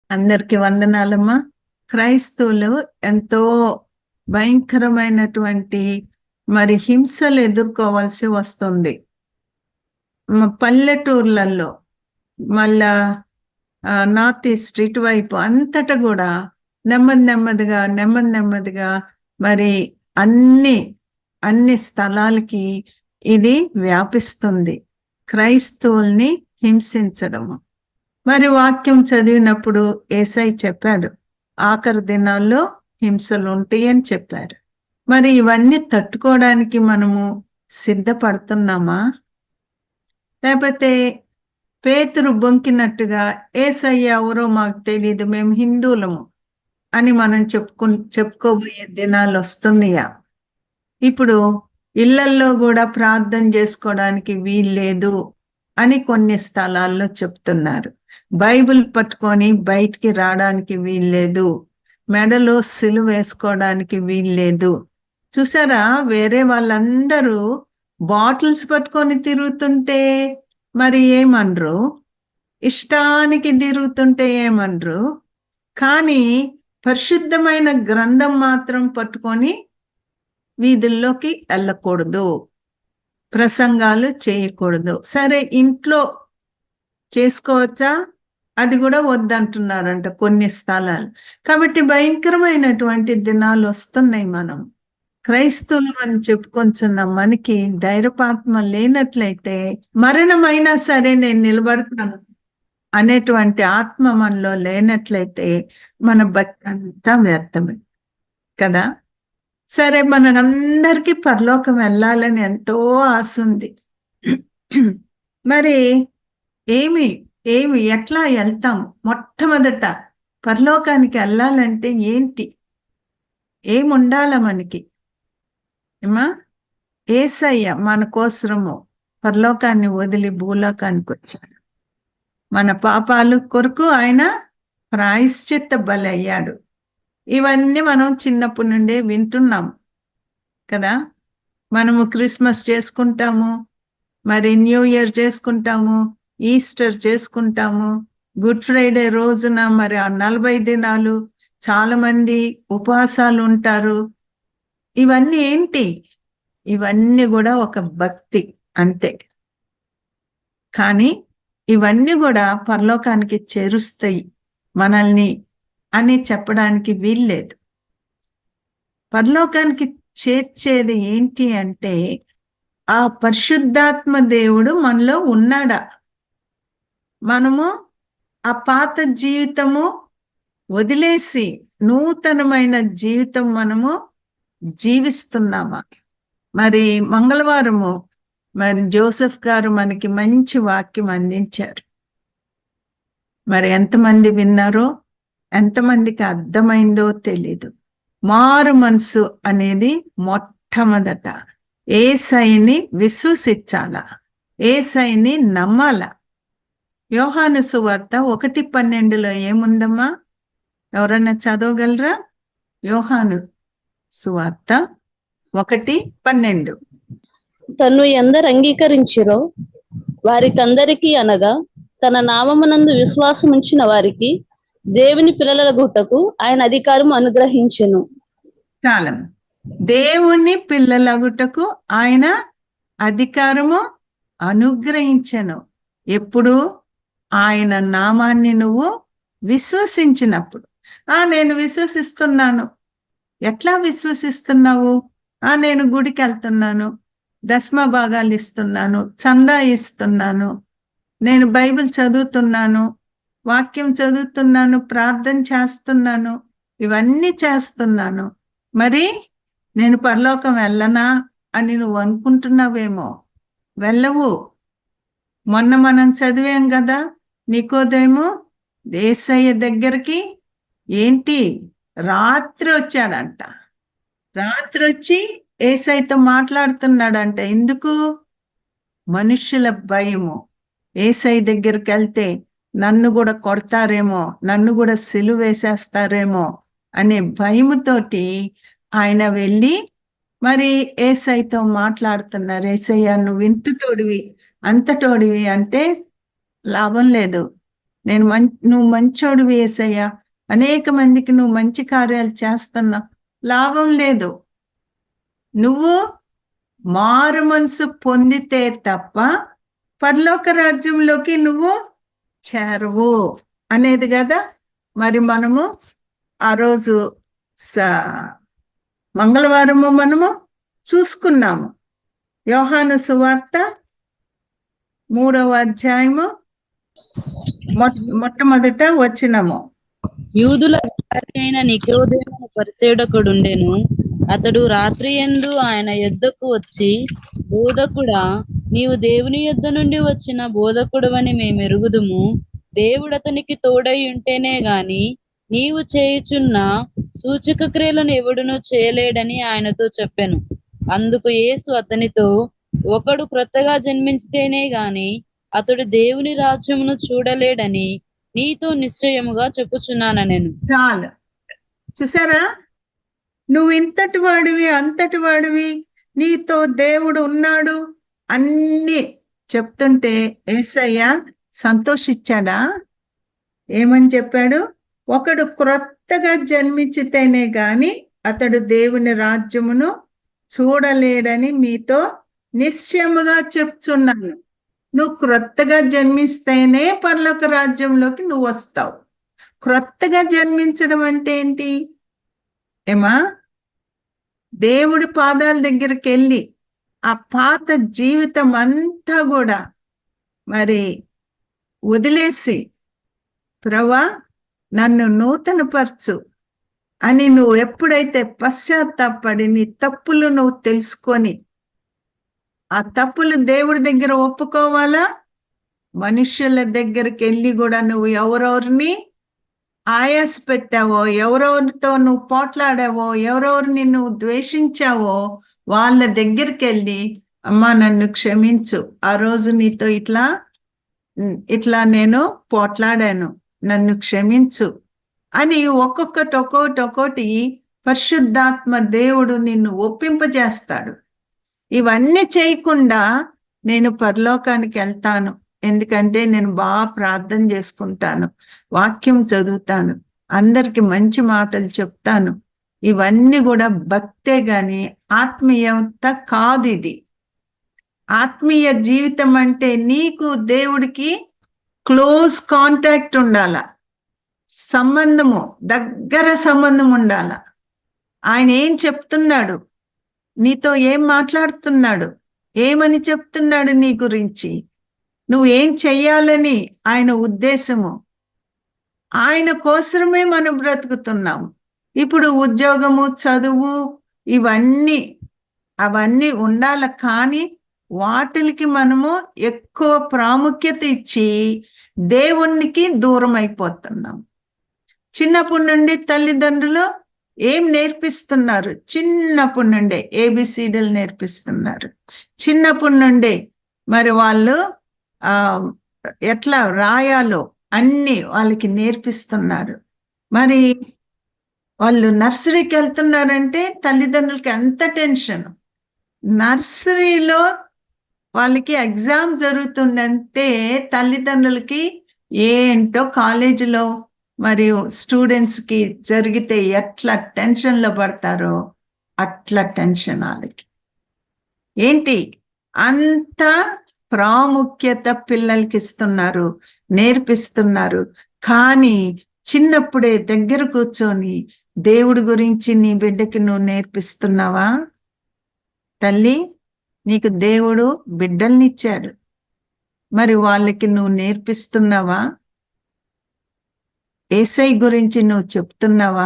అందరికి వందనాలమ్మా. క్రైస్తవులు ఎంతో భయంకరమైనటువంటి హింసలు ఎదుర్కోవాల్సి వస్తుంది. పల్లెటూర్లలో మళ్ళా నార్త్ ఈస్ట్ ఇటువైపు అంతటా కూడా నెమ్మదిగా అన్ని స్థలాలకి ఇది వ్యాపిస్తుంది. క్రైస్తవుల్ని హింసించడము. వాక్యం చదివినప్పుడు యేసయ్య చెప్పాడు, ఆఖరి దినాల్లో హింసలు ఉంటాయి అని చెప్పారు. ఇవన్నీ తట్టుకోవడానికి మనము సిద్ధపడుతున్నామా? లేకపోతే పేతురు బొంకినట్టుగా యేసయ్య ఎవరో మాకు తెలియదు, మేము హిందువులము అని మనం చెప్పుకోబోయే దినాలు వస్తున్నాయా? ఇప్పుడు ఇళ్లల్లో కూడా ప్రార్థన చేసుకోవడానికి వీల్లేదు అని కొన్ని స్థలాల్లో చెప్తున్నారు. బైబిల్ పట్టుకొని బయటికి రావడానికి వీల్లేదు, మెడలో సిలువ వేసుకోవడానికి వీల్లేదు. చూసారా, వేరే వాళ్ళందరూ బాటిల్స్ పట్టుకొని తిరుగుతుంటే ఏమనరు, ఇష్టానికి తిరుగుతుంటే ఏమనరు. కానీ పరిశుద్ధమైన గ్రంథం మాత్రం పట్టుకొని వీధుల్లోకి వెళ్ళకూడదు, ప్రసంగాలు చేయకూడదు. సరే, ఇంట్లో చేసుకోవచ్చా? అది కూడా వద్దంటున్నారంట కొన్ని స్థలాలు. కాబట్టి భయంకరమైనటువంటి దినాలు వస్తున్నాయి. మనం క్రైస్తవులు అని చెప్పుకొంచున్న మనకి ధైర్యపాత్మ లేనట్లయితే మరణమైనా సరే నేను నిలబడతాను అనేటువంటి ఆత్మ మనలో లేనట్లయితే మన భక్తి అంతా వ్యర్థమే కదా. సరే, మనందరికీ పరలోకం వెళ్ళాలని ఎంతో ఆశ ఉంది. ఎట్లా వెళ్తాం? మొట్టమొదట పరలోకానికి వెళ్ళాలంటే ఏంటి, ఏముండాల మనకి? యేసయ్య మన కోసము పరలోకాన్ని వదిలి భూలోకానికి వచ్చాడు. మన పాపాలు కొరకు ఆయన ప్రాయశ్చిత్త బలి అయ్యాడు. ఇవన్నీ మనం చిన్నప్పటి నుండే వింటున్నాం కదా. మనము క్రిస్మస్ చేసుకుంటాము, న్యూ ఇయర్ చేసుకుంటాము, ఈస్టర్ చేసుకుంటాము, గుడ్ ఫ్రైడే రోజున ఆ 40 దినాలు చాలా మంది ఉపవాసాలు ఉంటారు. ఇవన్నీ ఏంటి? ఇవన్నీ కూడా ఒక భక్తి అంతే. కానీ ఇవన్నీ కూడా పరలోకానికి చేరుస్తాయి మనల్ని అని చెప్పడానికి వీల్లేదు. పరలోకానికి చేర్చేది ఏంటి అంటే ఆ పరిశుద్ధాత్మ దేవుడు మనలో ఉన్నాడా? మనము ఆ పాత జీవితము వదిలేసి నూతనమైన జీవితం మనము జీవిస్తున్నామా? మంగళవారము జోసెఫ్ గారు మనకి మంచి వాక్యం అందించారు. ఎంతమంది విన్నారో, ఎంతమందికి అర్థమైందో తెలీదు. మారు మనసు అనేది మొట్టమొదట యేసయ్యని విశ్వసించాలా, యేసయ్యని నమ్మాలా. యోహాను సువార్త 1:12 ఏముందమ్మా? ఎవరన్నా చదవగలరా? యోహాను సువార్త 1:12. తన్ను ఎందరు అంగీకరించిరో వారికందరికీ అనగా తన నామమునందు విశ్వాసం ఉంచిన వారికి దేవుని పిల్లలగుటకు ఆయన అధికారం అనుగ్రహించెను. చాలా, దేవుని పిల్లలగుటకు ఆయన అధికారము అనుగ్రహించెను. ఎప్పుడు? ఆయన నామాన్ని నువ్వు విశ్వసించినప్పుడు. నేను విశ్వసిస్తున్నాను. ఎట్లా విశ్వసిస్తున్నావు? నేను గుడికి వెళ్తున్నాను, దశమ భాగాలు ఇస్తున్నాను, చందా ఇస్తున్నాను, నేను బైబిల్ చదువుతున్నాను, వాక్యం చదువుతున్నాను, ప్రార్థన చేస్తున్నాను, ఇవన్నీ చేస్తున్నాను. నేను పరలోకం వెళ్ళనా అని నువ్వు అనుకుంటున్నావేమో. వెళ్ళవు. మొన్న మనం చదివాం కదా, నికోదేము యేసయ్య దగ్గరికి రాత్రి వచ్చాడంట. రాత్రి వచ్చి యేసయ్యతో మాట్లాడుతున్నాడంట. ఎందుకు? మనుషుల భయము. యేసయ్య దగ్గరికి వెళ్తే నన్ను కూడా కొడతారేమో, నన్ను కూడా సిలువ వేసేస్తారేమో అనే భయముతోటి ఆయన వెళ్ళి యేసయ్యతో మాట్లాడుతున్నారు. యేసయ్య, నువ్వు ఇంతటోడివి అంతటోడివి అంటే లాభం లేదు. నువ్వు మంచోడివి యేసయ్యా, అనేక మందికి నువ్వు మంచి కార్యాలు చేస్తున్నావు, లాభం లేదు. నువ్వు మారు మనసు పొందితే తప్ప పరలోక రాజ్యంలోకి నువ్వు చేరవు అనేది కదా. మరి మనము ఆ రోజు మంగళవారము మనము చూసుకున్నాము. యోహాను సువార్త 3వ అధ్యాయము మొట్టమొదట వచనము. యూదుల అధికారి అయిన నికోదేము పరిసేవకుడుండెను. అతడు రాత్రి యందు ఆయన యొద్దకు వచ్చి, బోధకుడా, నీవు దేవుని యొద్ద నుండి వచ్చిన బోధకుడవని మేమెరుగుదుము. దేవుడు అతనికి తోడై ఉంటేనే గాని నీవు చేయుచున్న సూచక క్రియలను ఎవడునూ చేయలేడని ఆయనతో చెప్పెను. అందుకు యేసు అతనితో, ఒకడు క్రొత్తగా జన్మించితేనే గాని అతడు దేవుని రాజ్యమును చూడలేడని నీతో నిశ్చయముగా చెప్పుచున్నానెను. చాలు, చూసారా? నువ్వు ఇంతటి వాడివి, అంతటి వాడివి, నీతో దేవుడు ఉన్నాడు అన్ని చెప్తుంటే యేసయ్య సంతోషించాడా? ఏమని చెప్పాడు? ఒకడు క్రొత్తగా జన్మించితేనే గాని అతడు దేవుని రాజ్యమును చూడలేడని మీతో నిశ్చయముగా చెప్తున్నాను. నువ్వు క్రొత్తగా జన్మిస్తేనే పరలోక రాజ్యంలోకి నువ్వు వస్తావు. క్రొత్తగా జన్మించడం అంటే ఏంటి? ఏమా, దేవుడి పాదాల దగ్గరికి వెళ్ళి ఆ పాత జీవితం అంతా కూడా మరి వదిలేసి, ప్రభువా నన్ను నూతనపరచు అని నువ్వు ఎప్పుడైతే పశ్చాత్తాపడి నీ తప్పులు నువ్వు తెలుసుకొని ఆ తప్పులు దేవుడి దగ్గర ఒప్పుకోవాలా, మనుష్యుల దగ్గరికి వెళ్ళి కూడా నువ్వు ఎవరెవరిని ఆయాస పెట్టావో, ఎవరెవరితో నువ్వు పోట్లాడావో, ఎవరెవరిని నువ్వు ద్వేషించావో వాళ్ళ దగ్గరికి వెళ్ళి, అమ్మా నన్ను క్షమించు, ఆ రోజు నీతో ఇట్లా నేను పోట్లాడాను, నన్ను క్షమించు అని ఒక్కొక్కటి పరిశుద్ధాత్మ దేవుడు నిన్ను ఒప్పింపజేస్తాడు. ఇవన్నీ చేయకుండా నేను పరలోకానికి వెళ్తాను, ఎందుకంటే నేను బాగా ప్రార్థన చేసుకుంటాను, వాక్యం చదువుతాను, అందరికి మంచి మాటలు చెప్తాను, ఇవన్నీ కూడా భక్తే గాని ఆత్మీయత కాదు. ఇది ఆత్మీయ జీవితం అంటే నీకు దేవుడికి క్లోజ్ కాంటాక్ట్ ఉండాల, సంబంధము, దగ్గర సంబంధం ఉండాల. ఆయన ఏం చెప్తున్నాడు, నీతో ఏం మాట్లాడుతున్నాడు, ఏమని చెప్తున్నాడు నీ గురించి, నువ్వు ఏం చెయ్యాలని ఆయన ఉద్దేశము, ఆయన కోసమే మనం బ్రతుకుతున్నాం. ఇప్పుడు ఉద్యోగము, చదువు, అవన్నీ ఉండాల, కానీ వాటికి మనము ఎక్కువ ప్రాముఖ్యత ఇచ్చి దేవునికి దూరం అయిపోతున్నాం. చిన్నప్పటి నుండి తల్లిదండ్రులు ఏం నేర్పిస్తున్నారు? చిన్నప్పటి నుండే ఏబిసిడీలు నేర్పిస్తున్నారు. చిన్నప్పటి నుండే మరి వాళ్ళు ఎట్లా రాయాలో అన్ని వాళ్ళకి నేర్పిస్తున్నారు. మరి వాళ్ళు నర్సరీకి వెళ్తున్నారంటే తల్లిదండ్రులకి ఎంత టెన్షన్. నర్సరీలో వాళ్ళకి ఎగ్జామ్ జరుగుతుందంటే తల్లిదండ్రులకి ఏంటో, కాలేజీలో మరియు స్టూడెంట్స్కి జరిగితే ఎట్లా టెన్షన్లో పడతారో అట్లా టెన్షన్ వాళ్ళకి. ఏంటి అంత ప్రాముఖ్యత పిల్లలకి ఇస్తున్నారు, నేర్పిస్తున్నారు. కానీ చిన్నప్పుడే దగ్గర కూర్చొని దేవుడి గురించి నీ బిడ్డకి నువ్వు నేర్పిస్తున్నావా? తల్లి, నీకు దేవుడు బిడ్డల్నిచ్చాడు, మరి వాళ్ళకి నువ్వు నేర్పిస్తున్నావా? యేసయ్య గురించి నువ్వు చెప్తున్నావా?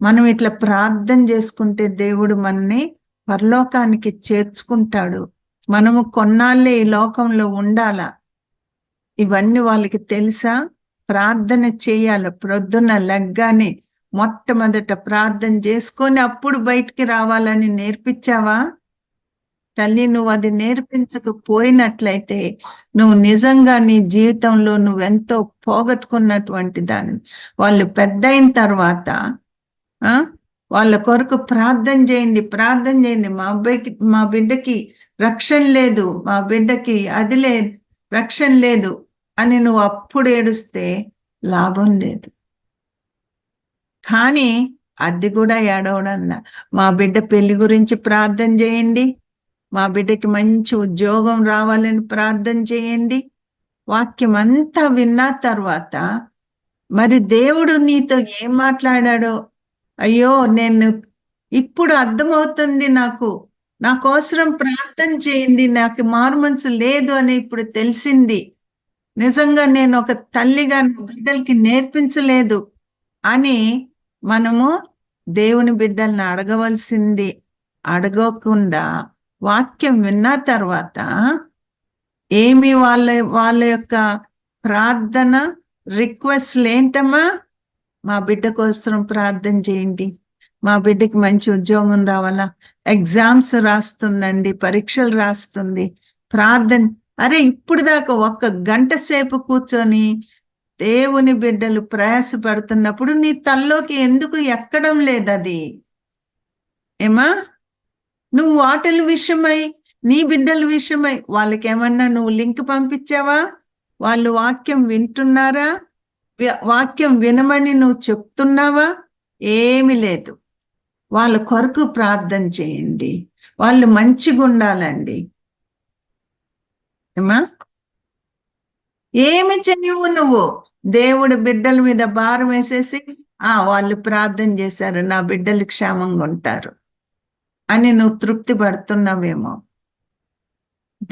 మనం ఇట్లా ప్రార్థన చేసుకుంటే దేవుడు మనని పరలోకానికి చేర్చుకుంటాడు. మనము కొన్నాళ్ళే ఈ లోకంలో ఉండాలా, ఇవన్నీ వాళ్ళకి తెలుసా? ప్రార్థన చేయాలి, ప్రొద్దున లెగ్గానే మొట్టమొదట ప్రార్థన చేసుకొని అప్పుడు బయటికి రావాలని నేర్పించావా? తల్లి, నువ్వు అది నేర్పించకపోయినట్లయితే నువ్వు నిజంగా నీ జీవితంలో నువ్వెంతో పోగొట్టుకున్నటువంటి దాన్ని. వాళ్ళు పెద్ద అయిన తర్వాత వాళ్ళ కొరకు ప్రార్థన చేయండి. మా బిడ్డకి రక్షణ లేదు, మా బిడ్డకి అది లేదు, రక్షణ లేదు అని నువ్వు అప్పుడు ఏడుస్తే లాభం లేదు. కానీ అది కూడా ఏడవడన్నా, మా బిడ్డ పెళ్లి గురించి ప్రార్థన చేయండి, మా బిడ్డకి మంచి ఉద్యోగం రావాలని ప్రార్థన చేయండి. వాక్యం అంతా విన్న తర్వాత మరి దేవుడు నీతో ఏం మాట్లాడాడో, అయ్యో నేను ఇప్పుడు అర్థమవుతుంది, నాకు నా కోసరం ప్రార్థన చేయండి, నాకు మారుమనసు లేదు అని ఇప్పుడు తెలిసింది, నిజంగా నేను ఒక తల్లిగా నా బిడ్డలకి నేర్పించలేదు అని మనము దేవుని బిడ్డల్ని అడగవలసింది. అడగకుండా వాక్యం విన్న తర్వాత ఏమి వాళ్ళ యొక్క ప్రార్థన రిక్వెస్ట్లు ఏంటమ్మా? మా బిడ్డ కోసం ప్రార్థన చేయండి, మా బిడ్డకి మంచి ఉద్యోగం రావాలా, ఎగ్జామ్స్ రాస్తుందండి, పరీక్షలు రాస్తుంది, ప్రార్థన. అరే ఇప్పుడు దాకా 1 గంట సేపు కూర్చొని దేవుని బిడ్డలు ప్రయాసపడుతున్నప్పుడు నీ తల్లోకి ఎందుకు ఎక్కడం లేదు అది? ఏమా, నువ్వు వాటిల విషయమై, నీ బిడ్డల విషయమై వాళ్ళకేమన్నా నువ్వు లింక్ పంపించావా? వాళ్ళు వాక్యం వింటున్నారా? వాక్యం వినమని నువ్వు చెప్తున్నావా? ఏమి లేదు. వాళ్ళ కొరకు ప్రార్థన చేయండి, వాళ్ళు మంచిగా ఉండాలండి. ఏమా, ఏమి చెయ్యవు నువ్వు? దేవుడి బిడ్డల మీద భారం వేసేసి వాళ్ళు ప్రార్థన చేశారు, నా బిడ్డలు క్షేమంగా ఉంటారు అని నువ్వు తృప్తి పడుతున్నావేమో.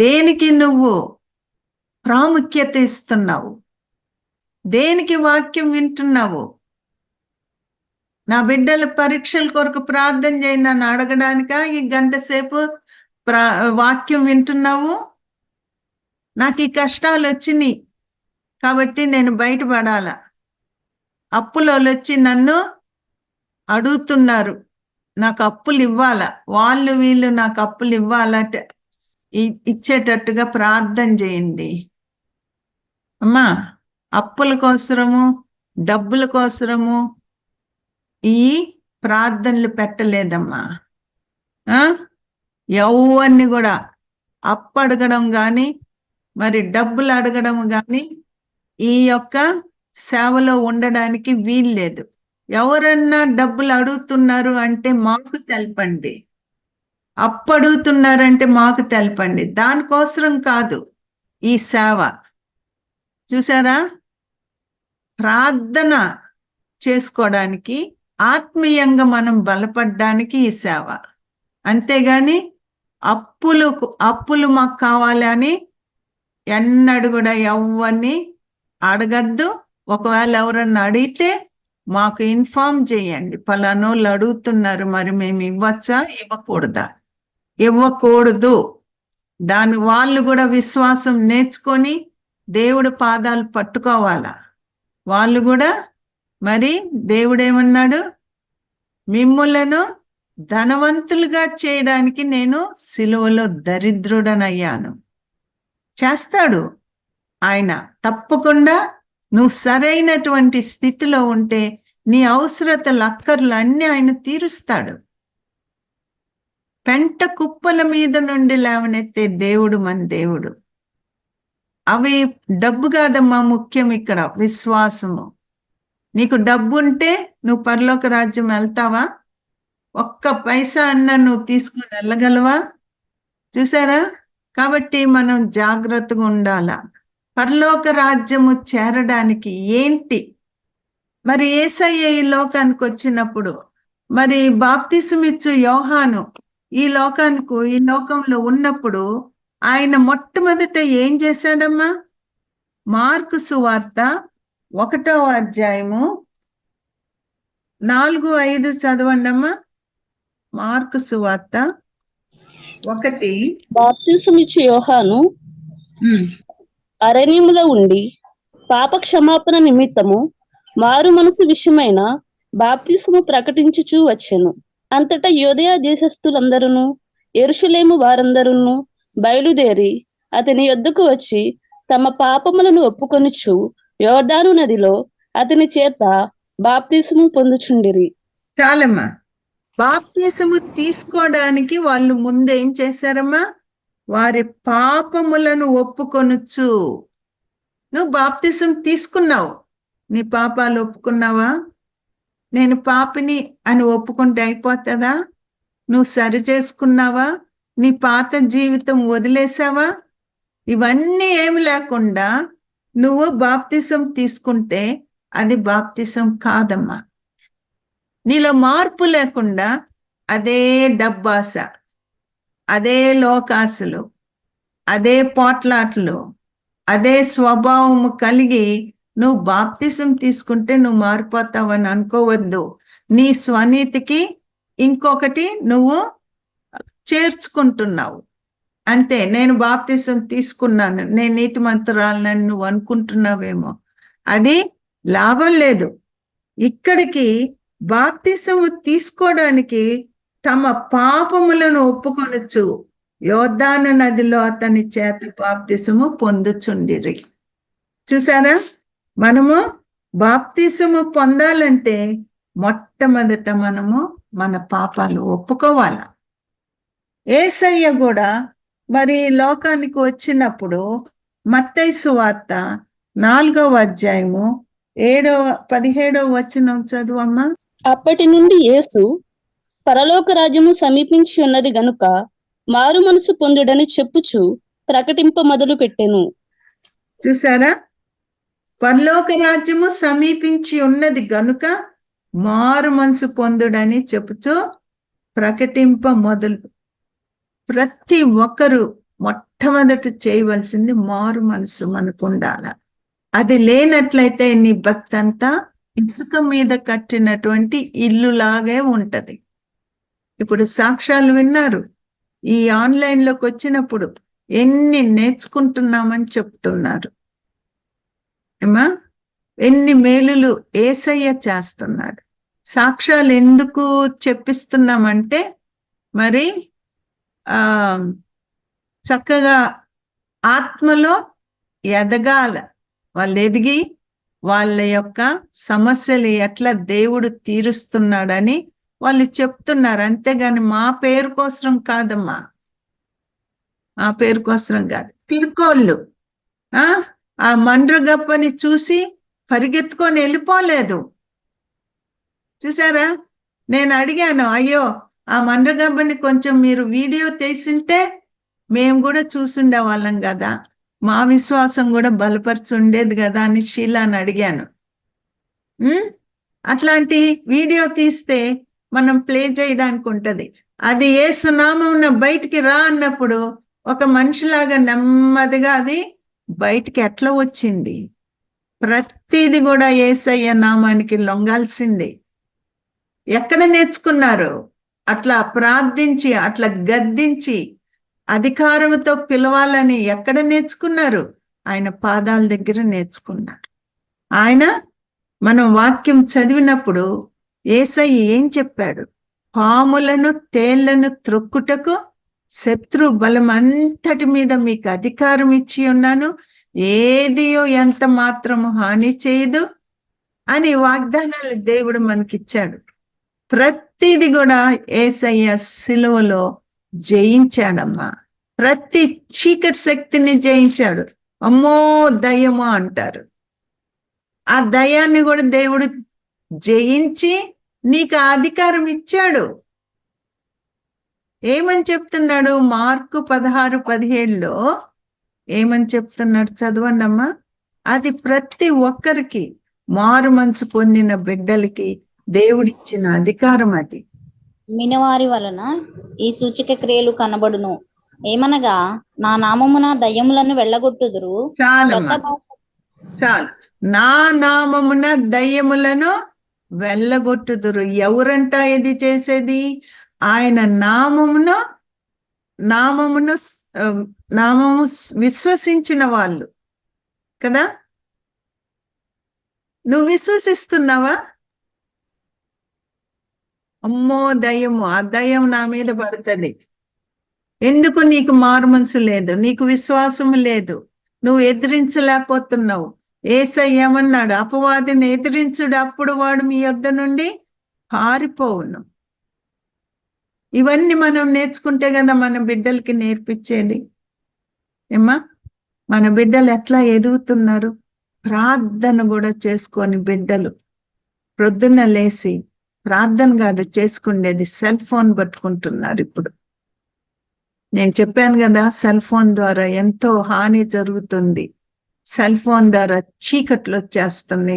దేనికి నువ్వు ప్రాముఖ్యత ఇస్తున్నావు? దేనికి వాక్యం వింటున్నావు? నా బిడ్డల పరీక్షల కొరకు ప్రార్థన చేయండి నన్ను అడగడానిక ఈ గంట సేపు వాక్యం వింటున్నావు? నాకు ఈ కష్టాలు వచ్చినాయి కాబట్టి నేను బయటపడాల, అప్పులు వచ్చి నన్ను అడుగుతున్నారు, నాకు అప్పులు ఇవ్వాల, వాళ్ళు వీళ్ళు నాకు అప్పులు ఇవ్వాలంటే ఇచ్చేటట్టుగా ప్రార్థన చేయండి. అమ్మా, అప్పుల కోసరము, డబ్బుల కోసరము ఈ ప్రార్థనలు పెట్టలేదమ్మా. ఎవరిని కూడా అప్పు అడగడం కానీ మరి డబ్బులు అడగడం కానీ ఈ యొక్క సేవలో ఉండడానికి వీల్లేదు. ఎవరన్నా డబ్బులు అడుగుతున్నారు అంటే మాకు తెలపండి, అప్పు అడుగుతున్నారంటే మాకు తెలపండి. దానికోసం కాదు ఈ సేవ. చూసారా, ప్రార్థన చేసుకోవడానికి, ఆత్మీయంగా మనం బలపడడానికి ఈ సేవ. అంతేగాని అప్పులు మాకు కావాలి అని ఎన్నడు కూడా ఎవరిని అడగద్దు. ఒకవేళ ఎవరన్నా అడిగితే మాకు ఇన్ఫార్మ్ చేయండి, పలానోళ్ళు అడుగుతున్నారు, మరి మేము ఇవ్వచ్చా ఇవ్వకూడదా? ఇవ్వకూడదు. దాని వాళ్ళు కూడా విశ్వాసం నేర్చుకొని దేవుడి పాదాలు పట్టుకోవాలా. వాళ్ళు కూడా మరి దేవుడేమన్నాడు, మిమ్ములను ధనవంతులుగా చేయడానికి నేను సిలువలో దరిద్రుడనయ్యాను. చేస్తాడు ఆయన తప్పకుండా. నువ్వు సరైనటువంటి స్థితిలో ఉంటే నీ అవసరతలు అక్కర్లు అన్ని ఆయన తీరుస్తాడు. పెంట కుప్పల మీద నుండి లేవనెత్తే దేవుడు మన దేవుడు. అవి డబ్బు కాదమ్మా ముఖ్యం, ఇక్కడ విశ్వాసము. నీకు డబ్బు ఉంటే నువ్వు పరలోక రాజ్యం వెళ్తావా? 1 పైసా అన్నా నువ్వు తీసుకుని వెళ్ళగలవా? చూసారా? కాబట్టి మనం జాగ్రత్తగా ఉండాలా. పరలోక రాజ్యము చేరడానికి ఏంటి? మరి యేసయ్య ఈ లోకానికి వచ్చినప్పుడు, మరి బాప్తిసమిచ్చు యోహాను ఈ లోకంలో ఉన్నప్పుడు ఆయన మొట్టమొదట ఏం చేశాడమ్మా? మార్కు సువార్త 1వ అధ్యాయము 4-5 చదవండి అమ్మా. మార్కు సువార్త 1. బాప్తిసమిచ్చు యోహాను అరణ్యములో ఉండి పాప క్షమాపణ నిమిత్తము మారు మనసు విషయమైన బాప్తిసము ప్రకటించుచూ వచ్చెను. అంతటా యూదయ దేశస్థులందరూ యెరూషలేము వారందరూ బయలుదేరి అతని యొద్దకు వచ్చి తమ పాపములను ఒప్పుకొనుచు యోర్దాను నదిలో అతని చేత బాప్తిసము పొందుచుండిరి. చాలమ్మా. బాప్తిసము తీసుకోవడానికి వాళ్ళు ముందేం చేశారమ్మా? వారి పాపములను ఒప్పుకొనుచు. నువ్వు బాప్తిసం తీసుకున్నావు, నీ పాపాలు ఒప్పుకున్నావా? నేను పాపిని అని ఒప్పుకుంటే అయిపోతుందా? నువ్వు సరి చేసుకున్నావా? నీ పాత జీవితం వదిలేసావా? ఇవన్నీ ఏమి లేకుండా నువ్వు బాప్తిసం తీసుకుంటే అది బాప్తిసం కాదమ్మా. నీలో మార్పు లేకుండా అదే డబ్బాస, అదే లోకాసులు, అదే పోట్లాట్లు, అదే స్వభావము కలిగి నువ్వు బాప్తిసం తీసుకుంటే నువ్వు మారిపోతావని అనుకోవద్దు. నీ స్వనీతికి ఇంకొకటి నువ్వు చేర్చుకుంటున్నావు అంతే. నేను బాప్తిసం తీసుకున్నాను, నేను నీతిమంతురాలని నువ్వు అనుకుంటున్నావేమో, అది లాభం లేదు. ఇక్కడికి బాప్తిసము తీసుకోవడానికి తమ పాపములను ఒప్పుకొనొచ్చు యోర్దాను నదిలో అతని చేత బాప్తిసము పొందుచుండిరి. చూసారా, మనము బాప్తిసము పొందాలంటే మొట్టమొదట మనము మన పాపాలు ఒప్పుకోవాలి. యేసయ్య కూడా మరి లోకానికి వచ్చినప్పుడు మత్తయి సువార్త 4వ అధ్యాయము 17వ వచనం చదువమ్మా. అప్పటి నుండి యేసు పరలోక రాజ్యము సమీపించి ఉన్నది గనుక మారు మనసు పొందుడని చెప్పుచు ప్రకటింప మొదలు పెట్టెను. చూసారా, పరలోక రాజ్యము సమీపించి ఉన్నది గనుక మారు మనసు పొందుడని చెప్పుచు ప్రకటింప మొదలు. ప్రతి ఒక్కరు మొట్టమొదట చేయవలసింది మారు మనసు మనకు ఉండాల. అది లేనట్లయితే నీ భక్తి అంతా ఇసుక మీద కట్టినటువంటి ఇల్లులాగే ఉంటది. ఇప్పుడు సాక్ష్యాలు విన్నారు, ఈ ఆన్లైన్లోకి వచ్చినప్పుడు ఎన్ని నేర్చుకుంటున్నామని చెప్తున్నారు. ఏమా, ఎన్ని మేలులు యేసయ్య చేస్తున్నాడు. సాక్ష్యాలు ఎందుకు చెప్పిస్తున్నామంటే మరి చక్కగా ఆత్మలో ఎదగాల. వాళ్ళు ఎదిగి వాళ్ళ యొక్క సమస్యలు ఎట్లా దేవుడు తీరుస్తున్నాడని వాళ్ళు చెప్తున్నారు. అంతేగాని మా పేరు కోసం కాదమ్మా, మా పేరు కోసం కాదు. పిరుకోళ్ళు ఆ మండ్రగప్పని చూసి పరిగెత్తుకొని వెళ్ళిపోలేదు. చూసారా, నేను అడిగాను, అయ్యో ఆ మండ్రగబ్బని కొంచెం మీరు వీడియో తీసింటే మేము కూడా చూసుండే వాళ్ళం కదా, మా విశ్వాసం కూడా బలపరిచి ఉండేది కదా అని షీలాని అడిగాను. అట్లాంటి వీడియో తీస్తే మనం ప్లే చేయడానికి ఉంటది. అది యేసు నామమున బయటికి రా అన్నప్పుడు ఒక మనిషిలాగా నెమ్మదిగా అది బయటికి ఎట్లా వచ్చింది? ప్రతిది కూడా యేసయ్య నామానికి లొంగాల్సిందే. ఎక్కడ నేర్చుకున్నారు? అట్లా ప్రార్థించి, అట్లా గద్దించి, అధికారంతో పిలవాలని ఎక్కడ నేర్చుకున్నారు? ఆయన పాదాల దగ్గర నేర్చుకున్నారు. ఆయన మనం వాక్యం చదివినప్పుడు యేసయ్య ఏం చెప్పాడు? పాములను తేళ్లను త్రొక్కుటకు శత్రు బలం అంతటి మీద మీకు అధికారం ఇచ్చి ఉన్నాను, ఏదియో ఎంత మాత్రము హాని చేయదు అని వాగ్దానాలు దేవుడు మనకిచ్చాడు. ప్రతిది కూడా యేసయ్య సిలువలో జయించాడమ్మా. ప్రతి చీకటి శక్తిని జయించాడు. అమ్మో దయ్యమో అంటారు, ఆ దయ్యాన్ని కూడా దేవుడు జయించి నీకు ఆ అధికారం ఇచ్చాడు. ఏమని చెప్తున్నాడు? మార్కు 16:17లో ఏమని చెప్తున్నాడు? చదవండి అమ్మా. అది ప్రతి ఒక్కరికి, మారు మనసు పొందిన బిడ్డలకి దేవుడిచ్చిన అధికారం. అది మినవారి వలన ఈ సూచక క్రియలు కనబడును, ఏమనగా నా నామమున దయ్యములను వెళ్ళగొట్టుదురు. చాలు, నా నామమున దయ్యములను వెళ్ళగొట్టుదురు. ఎవరంట ఇది చేసేది? ఆయన నామము విశ్వసించిన వాళ్ళు కదా. నువ్వు విశ్వసిస్తున్నావా? అమ్మో దయ్యము, ఆ దయ్యం నా మీద పడుతుంది. ఎందుకు? నీకు మారు మనసు లేదు, నీకు విశ్వాసము లేదు, నువ్వు ఎదిరించలేకపోతున్నావు. యేసయ్య ఏమన్నాడు? అపవాదిని ఎదిరించుడు, అప్పుడు వాడు మీ యొద్ద నుండి పారిపోవును. ఇవన్నీ మనం నేర్చుకుంటే కదా మన బిడ్డలకి నేర్పించేది. ఏమ్మా, మన బిడ్డలు ఎట్లా ఎదుగుతున్నారు? ప్రార్థన కూడా చేసుకొని బిడ్డలు ప్రొద్దున లేసి ప్రార్థన కాదు చేసుకునేది, సెల్ ఫోన్ పట్టుకుంటున్నారు ఇప్పుడు. నేను చెప్పాను కదా, సెల్ ఫోన్ ద్వారా ఎంతో హాని జరుగుతుంది. సెల్ ఫోన్ ద్వారా చీకట్లు వచ్చేస్తుంది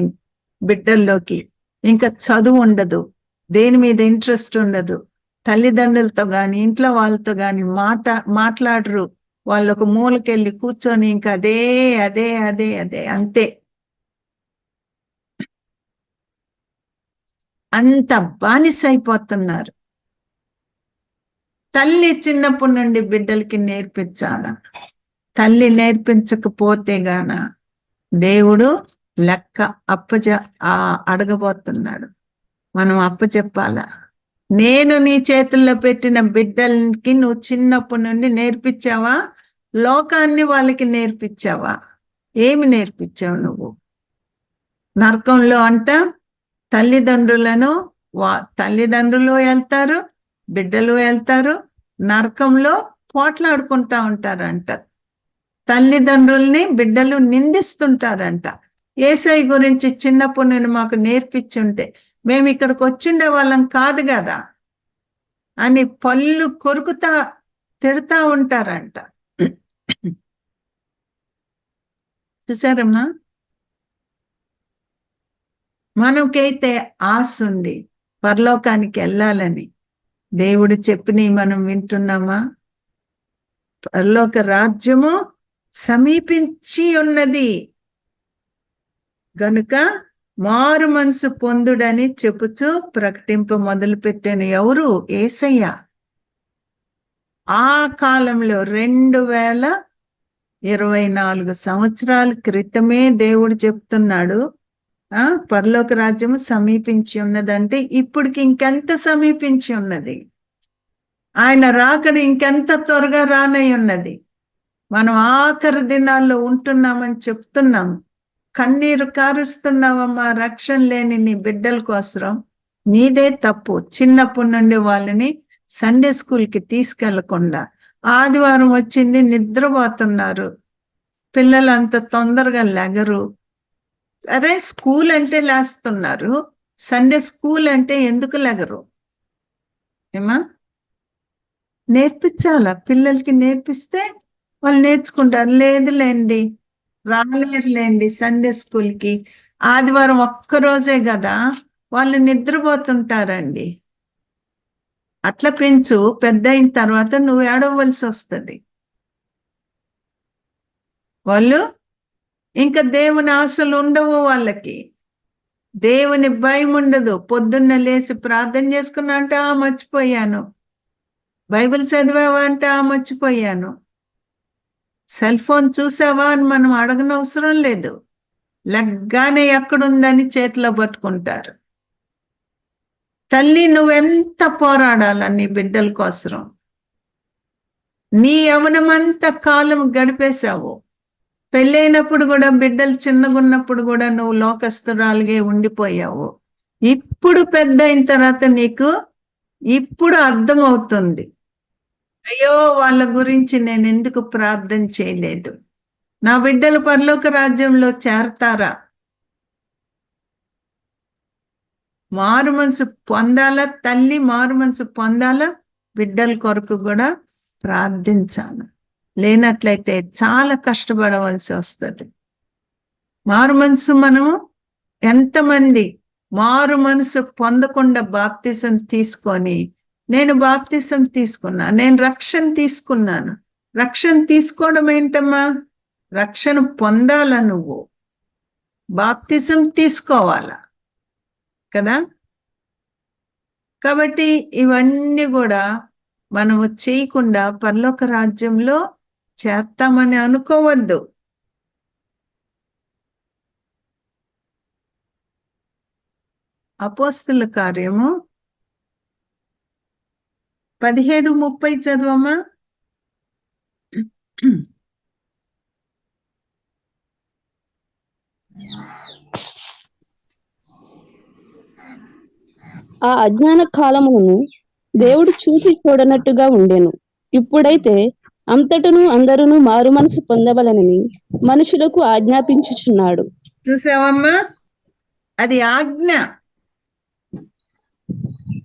బిడ్డల్లోకి. ఇంకా చదువు ఉండదు, దేని మీద ఇంట్రెస్ట్ ఉండదు, తల్లిదండ్రులతో గాని ఇంట్లో వాళ్ళతో గాని మాట్లాడరు. వాళ్ళొక మూలకెళ్ళి కూర్చొని ఇంకా అదే అదే అదే అదే అంతే. అంత బానిసైపోతున్నారు. తల్లి చిన్నప్పటి నుండి బిడ్డలకి నేర్పించాల. తల్లి నేర్పించకపోతే గాన దేవుడు లెక్క అడగబోతున్నాడు. మనం అప్పచెప్పాలా. నేను నీ చేతుల్లో పెట్టిన బిడ్డలకి నువ్వు చిన్నప్పటి నుండి నేర్పించావా? లోకాన్ని వాళ్ళకి నేర్పించావా? ఏమి నేర్పించావు నువ్వు? నరకంలో అంట తల్లిదండ్రులు వెళ్తారు, బిడ్డలు వెళ్తారు, నరకంలో పోట్లాడుకుంటా ఉంటారంట. తల్లిదండ్రుల్ని బిడ్డలు నిందిస్తుంటారంట. యేసయ్య గురించి చిన్నప్పుడు నేను మాకు నేర్పించుంటే మేము ఇక్కడికి వచ్చిండే వాళ్ళం కాదు కదా అని పళ్ళు కొరుకుతా తిడతా ఉంటారంట. చూసారమ్మా? మనకైతే ఆశ ఉంది పరలోకానికి వెళ్ళాలని. దేవుడు చెప్పినవి మనం వింటున్నామా? పరలోక రాజ్యము సమీపించి ఉన్నది గనుక మారు మనసు పొందుడని చెప్పుచూ ప్రకటింప మొదలు పెట్టిన ఎవరు? యేసయ్య. ఆ కాలంలో 2024 సంవత్సరాల క్రితమే దేవుడు చెప్తున్నాడు, పరలోక రాజ్యము సమీపించి ఉన్నదంటే ఇప్పటికి ఇంకెంత సమీపించి ఉన్నది. ఆయన రాకడ ఇంకెంత త్వరగా రానై ఉన్నది. మనం ఆఖరి దినాల్లో ఉంటున్నామని చెప్తున్నాం. కన్నీరు కారుస్తున్నావమ్మా రక్షణ లేని నీ బిడ్డల కోసం. నీదే తప్పు. చిన్నప్పటి నుండి వాళ్ళని సండే స్కూల్కి తీసుకెళ్లకుండా, ఆదివారం వచ్చింది నిద్రపోతున్నారు పిల్లలు, అంత తొందరగా లెగరు. అరే స్కూల్ అంటే లేస్తున్నారు, సండే స్కూల్ అంటే ఎందుకు లెగరు? ఏమా నేర్పించాలా? పిల్లలకి నేర్పిస్తే వాళ్ళు నేర్చుకుంటారు. లేదులేండి, రాలేరులేండి సండే స్కూల్కి, ఆదివారం ఒక్కరోజే కదా, వాళ్ళు నిద్రపోతుంటారండి. అట్లా పెంచు. పెద్ద అయిన తర్వాత నువ్వు ఏడవలసి వస్తుంది. వాళ్ళు ఇంకా దేవుని ఆశలు ఉండవు వాళ్ళకి. దేవుని భయం ఉండదు. పొద్దున్న లేచి ప్రార్థన చేసుకున్నా అంటే మర్చిపోయాను, బైబిల్ చదివావా అంటే మర్చిపోయాను, సెల్ ఫోన్ చూసావా అని మనం అడగనవసరం లేదు. లగ్గానే ఎక్కడుందని చేతిలో పట్టుకుంటారు. తల్లి నువ్వెంత పోరాడాల నీ బిడ్డల కోసం. నీ యవనమంతా కాలం గడిపేశావు. పెళ్ళైనప్పుడు కూడా బిడ్డలు చిన్నగున్నప్పుడు కూడా నువ్వు లోకస్తురాలుగే ఉండిపోయావు. ఇప్పుడు పెద్ద అయిన తర్వాత నీకు ఇప్పుడు అర్థమవుతుంది, అయ్యో వాళ్ళ గురించి నేను ఎందుకు ప్రార్థన చేయలేదు. నా బిడ్డలు పరలోక రాజ్యంలో చేరతారా? మారు మనసు పొందాలా తల్లి, మారు మనసు పొందాలా, బిడ్డల కొరకు కూడా ప్రార్థించాలి. లేనట్లయితే చాలా కష్టపడవలసి వస్తుంది. మారు మనసు మనము ఎంతమంది మారు మనసు పొందకుండా బాప్తిసం తీసుకొని, నేను బాప్తిసం తీసుకున్నా, నేను రక్షణ తీసుకున్నాను. రక్షణ తీసుకోవడం ఏంటమ్మా? రక్షణ పొందాలా నువ్వు, బాప్తిసం తీసుకోవాలా కదా. కాబట్టి ఇవన్నీ కూడా మనము చేయకుండా పరలోక రాజ్యంలో చేస్తామని అనుకోవద్దు. అపోస్తుల కార్యము 17:30 చదవమ్మా. ఆ అజ్ఞాన కాలమును దేవుడు చూసి చూడనట్టుగా ఉండెను. ఇప్పుడైతే అంతటను అందరూ మారు మనసు పొందవలనని మనుషులకు ఆజ్ఞాపించుచున్నాడు. చూసావమ్మా, అది ఆజ్ఞ.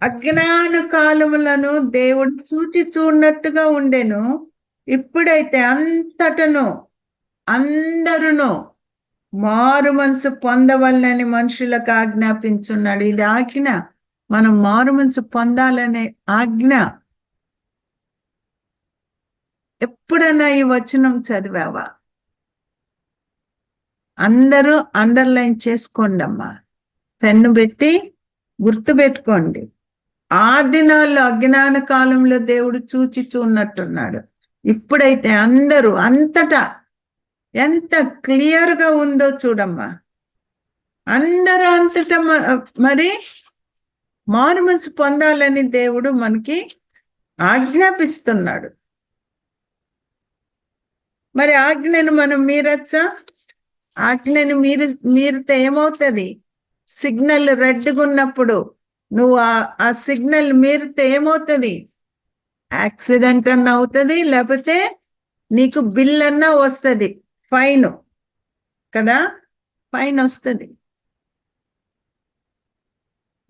అజ్ఞాన కాలములను దేవుడు చూచి చూడనట్టుగా ఉండెను. ఇప్పుడైతే అంతటను అందరును మారు మనసు పొందవలనని మనుషులకు ఆజ్ఞాపించున్నాడు. ఇది ఆజ్ఞ. మనం మారు మనసు పొందాలనే ఆజ్ఞ. ఎప్పుడన్నా ఈ వచనం చదివావా? అందరూ అండర్లైన్ చేసుకోండి అమ్మా, పెన్ను పెట్టి గుర్తు పెట్టుకోండి. ఆ దినాల్లో అజ్ఞాన కాలంలో దేవుడు చూచి చూడనట్టున్నాడు. ఇప్పుడైతే అందరూ అంతటా ఎంత క్లియర్ గా ఉందో చూడమ్మా. అందరూ అంతటా మరి మారు మనసు పొందాలని దేవుడు మనకి ఆజ్ఞాపిస్తున్నాడు. మరి ఆజ్ఞను మనం మీరచ్చా? ఆజ్ఞను మీరితే ఏమవుతుంది? సిగ్నల్ రెడ్గా ఉన్నప్పుడు నువ్వు ఆ సిగ్నల్ మీరితే ఏమవుతుంది? యాక్సిడెంట్ అన్న అవుతుంది, లేకపోతే నీకు బిల్ అన్నా వస్తుంది, ఫైన్ కదా, ఫైన్ వస్తుంది.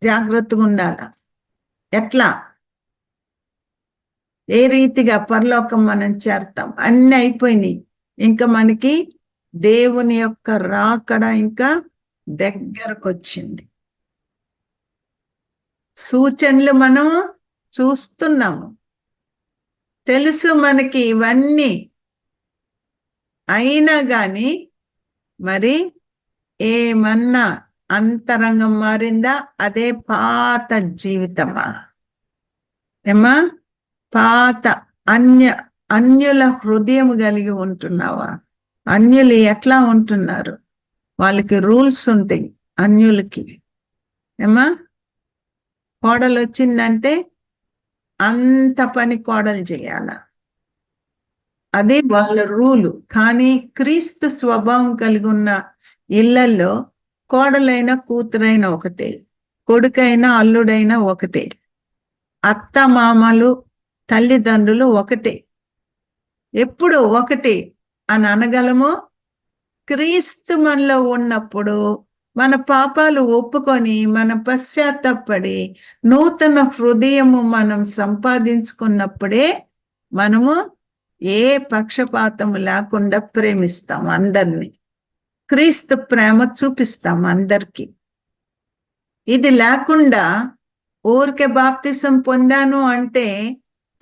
జాగ్రత్తగా ఉండాల. ఎట్లా, ఏ రీతిగా పరలోకం మనం చేరతాం? అన్ని అయిపోయినాయి. ఇంకా మనకి దేవుని యొక్క రాకడ ఇంకా దగ్గరకు వచ్చింది. సూచనలు మనము చూస్తున్నాము, తెలుసు మనకి ఇవన్నీ. అయినా గాని మరి ఏమన్నా అంతరంగం మారిందా? అదే పాత జీవితమా? ఏమా, పాత అన్యుల హృదయం కలిగి ఉంటున్నావా? అన్యులు ఎట్లా ఉంటున్నారు? వాళ్ళకి రూల్స్ ఉంటాయి అన్యులకి. ఏమా, కోడలు వచ్చిందంటే అంత పని కోడలు చేయాల, అది వాళ్ళ రూలు. కానీ క్రీస్తు స్వభావం కలిగి ఉన్న ఇళ్లలో కోడలైనా కూతురైనా ఒకటే, కొడుకైనా అల్లుడైనా ఒకటే, అత్త మామలు తల్లిదండ్రులు ఒకటే, ఎప్పుడు ఒకటే అని అనగలము. క్రీస్తు మనలో ఉన్నప్పుడు మన పాపాలు ఒప్పుకొని మన పశ్చాత్తపడి నూతన హృదయము మనం సంపాదించుకున్నప్పుడే మనము ఏ పక్షపాతము లేకుండా ప్రేమిస్తాం అందరినీ. క్రీస్తు ప్రేమ చూపిస్తాం అందరికి. ఇది లేకుండా ఊరికే బాప్తిసం పొందాను అంటే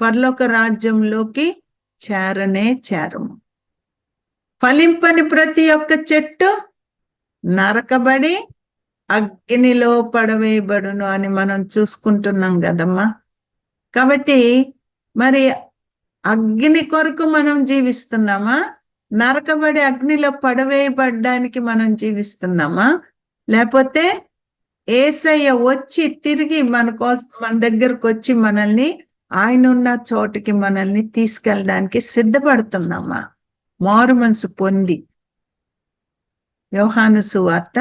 పరలోక రాజ్యంలోకి చేరము. ఫలింపని ప్రతి ఒక్క చెట్టు నరకబడి అగ్నిలో పడవేయబడును అని మనం చూసుకుంటున్నాం కదమ్మా. కాబట్టి మరి అగ్ని కొరకు మనం జీవిస్తున్నామా? నరకబడి అగ్నిలో పడవేయబడ్డానికి మనం జీవిస్తున్నామా? లేకపోతే యేసయ్య వచ్చి తిరిగి మన దగ్గరకు వచ్చి మనల్ని ఆయన ఉన్న చోటికి మనల్ని తీసుకెళ్ళడానికి సిద్ధపడుతున్నామా? మారు మనసు పొంది. యోహాను సువార్త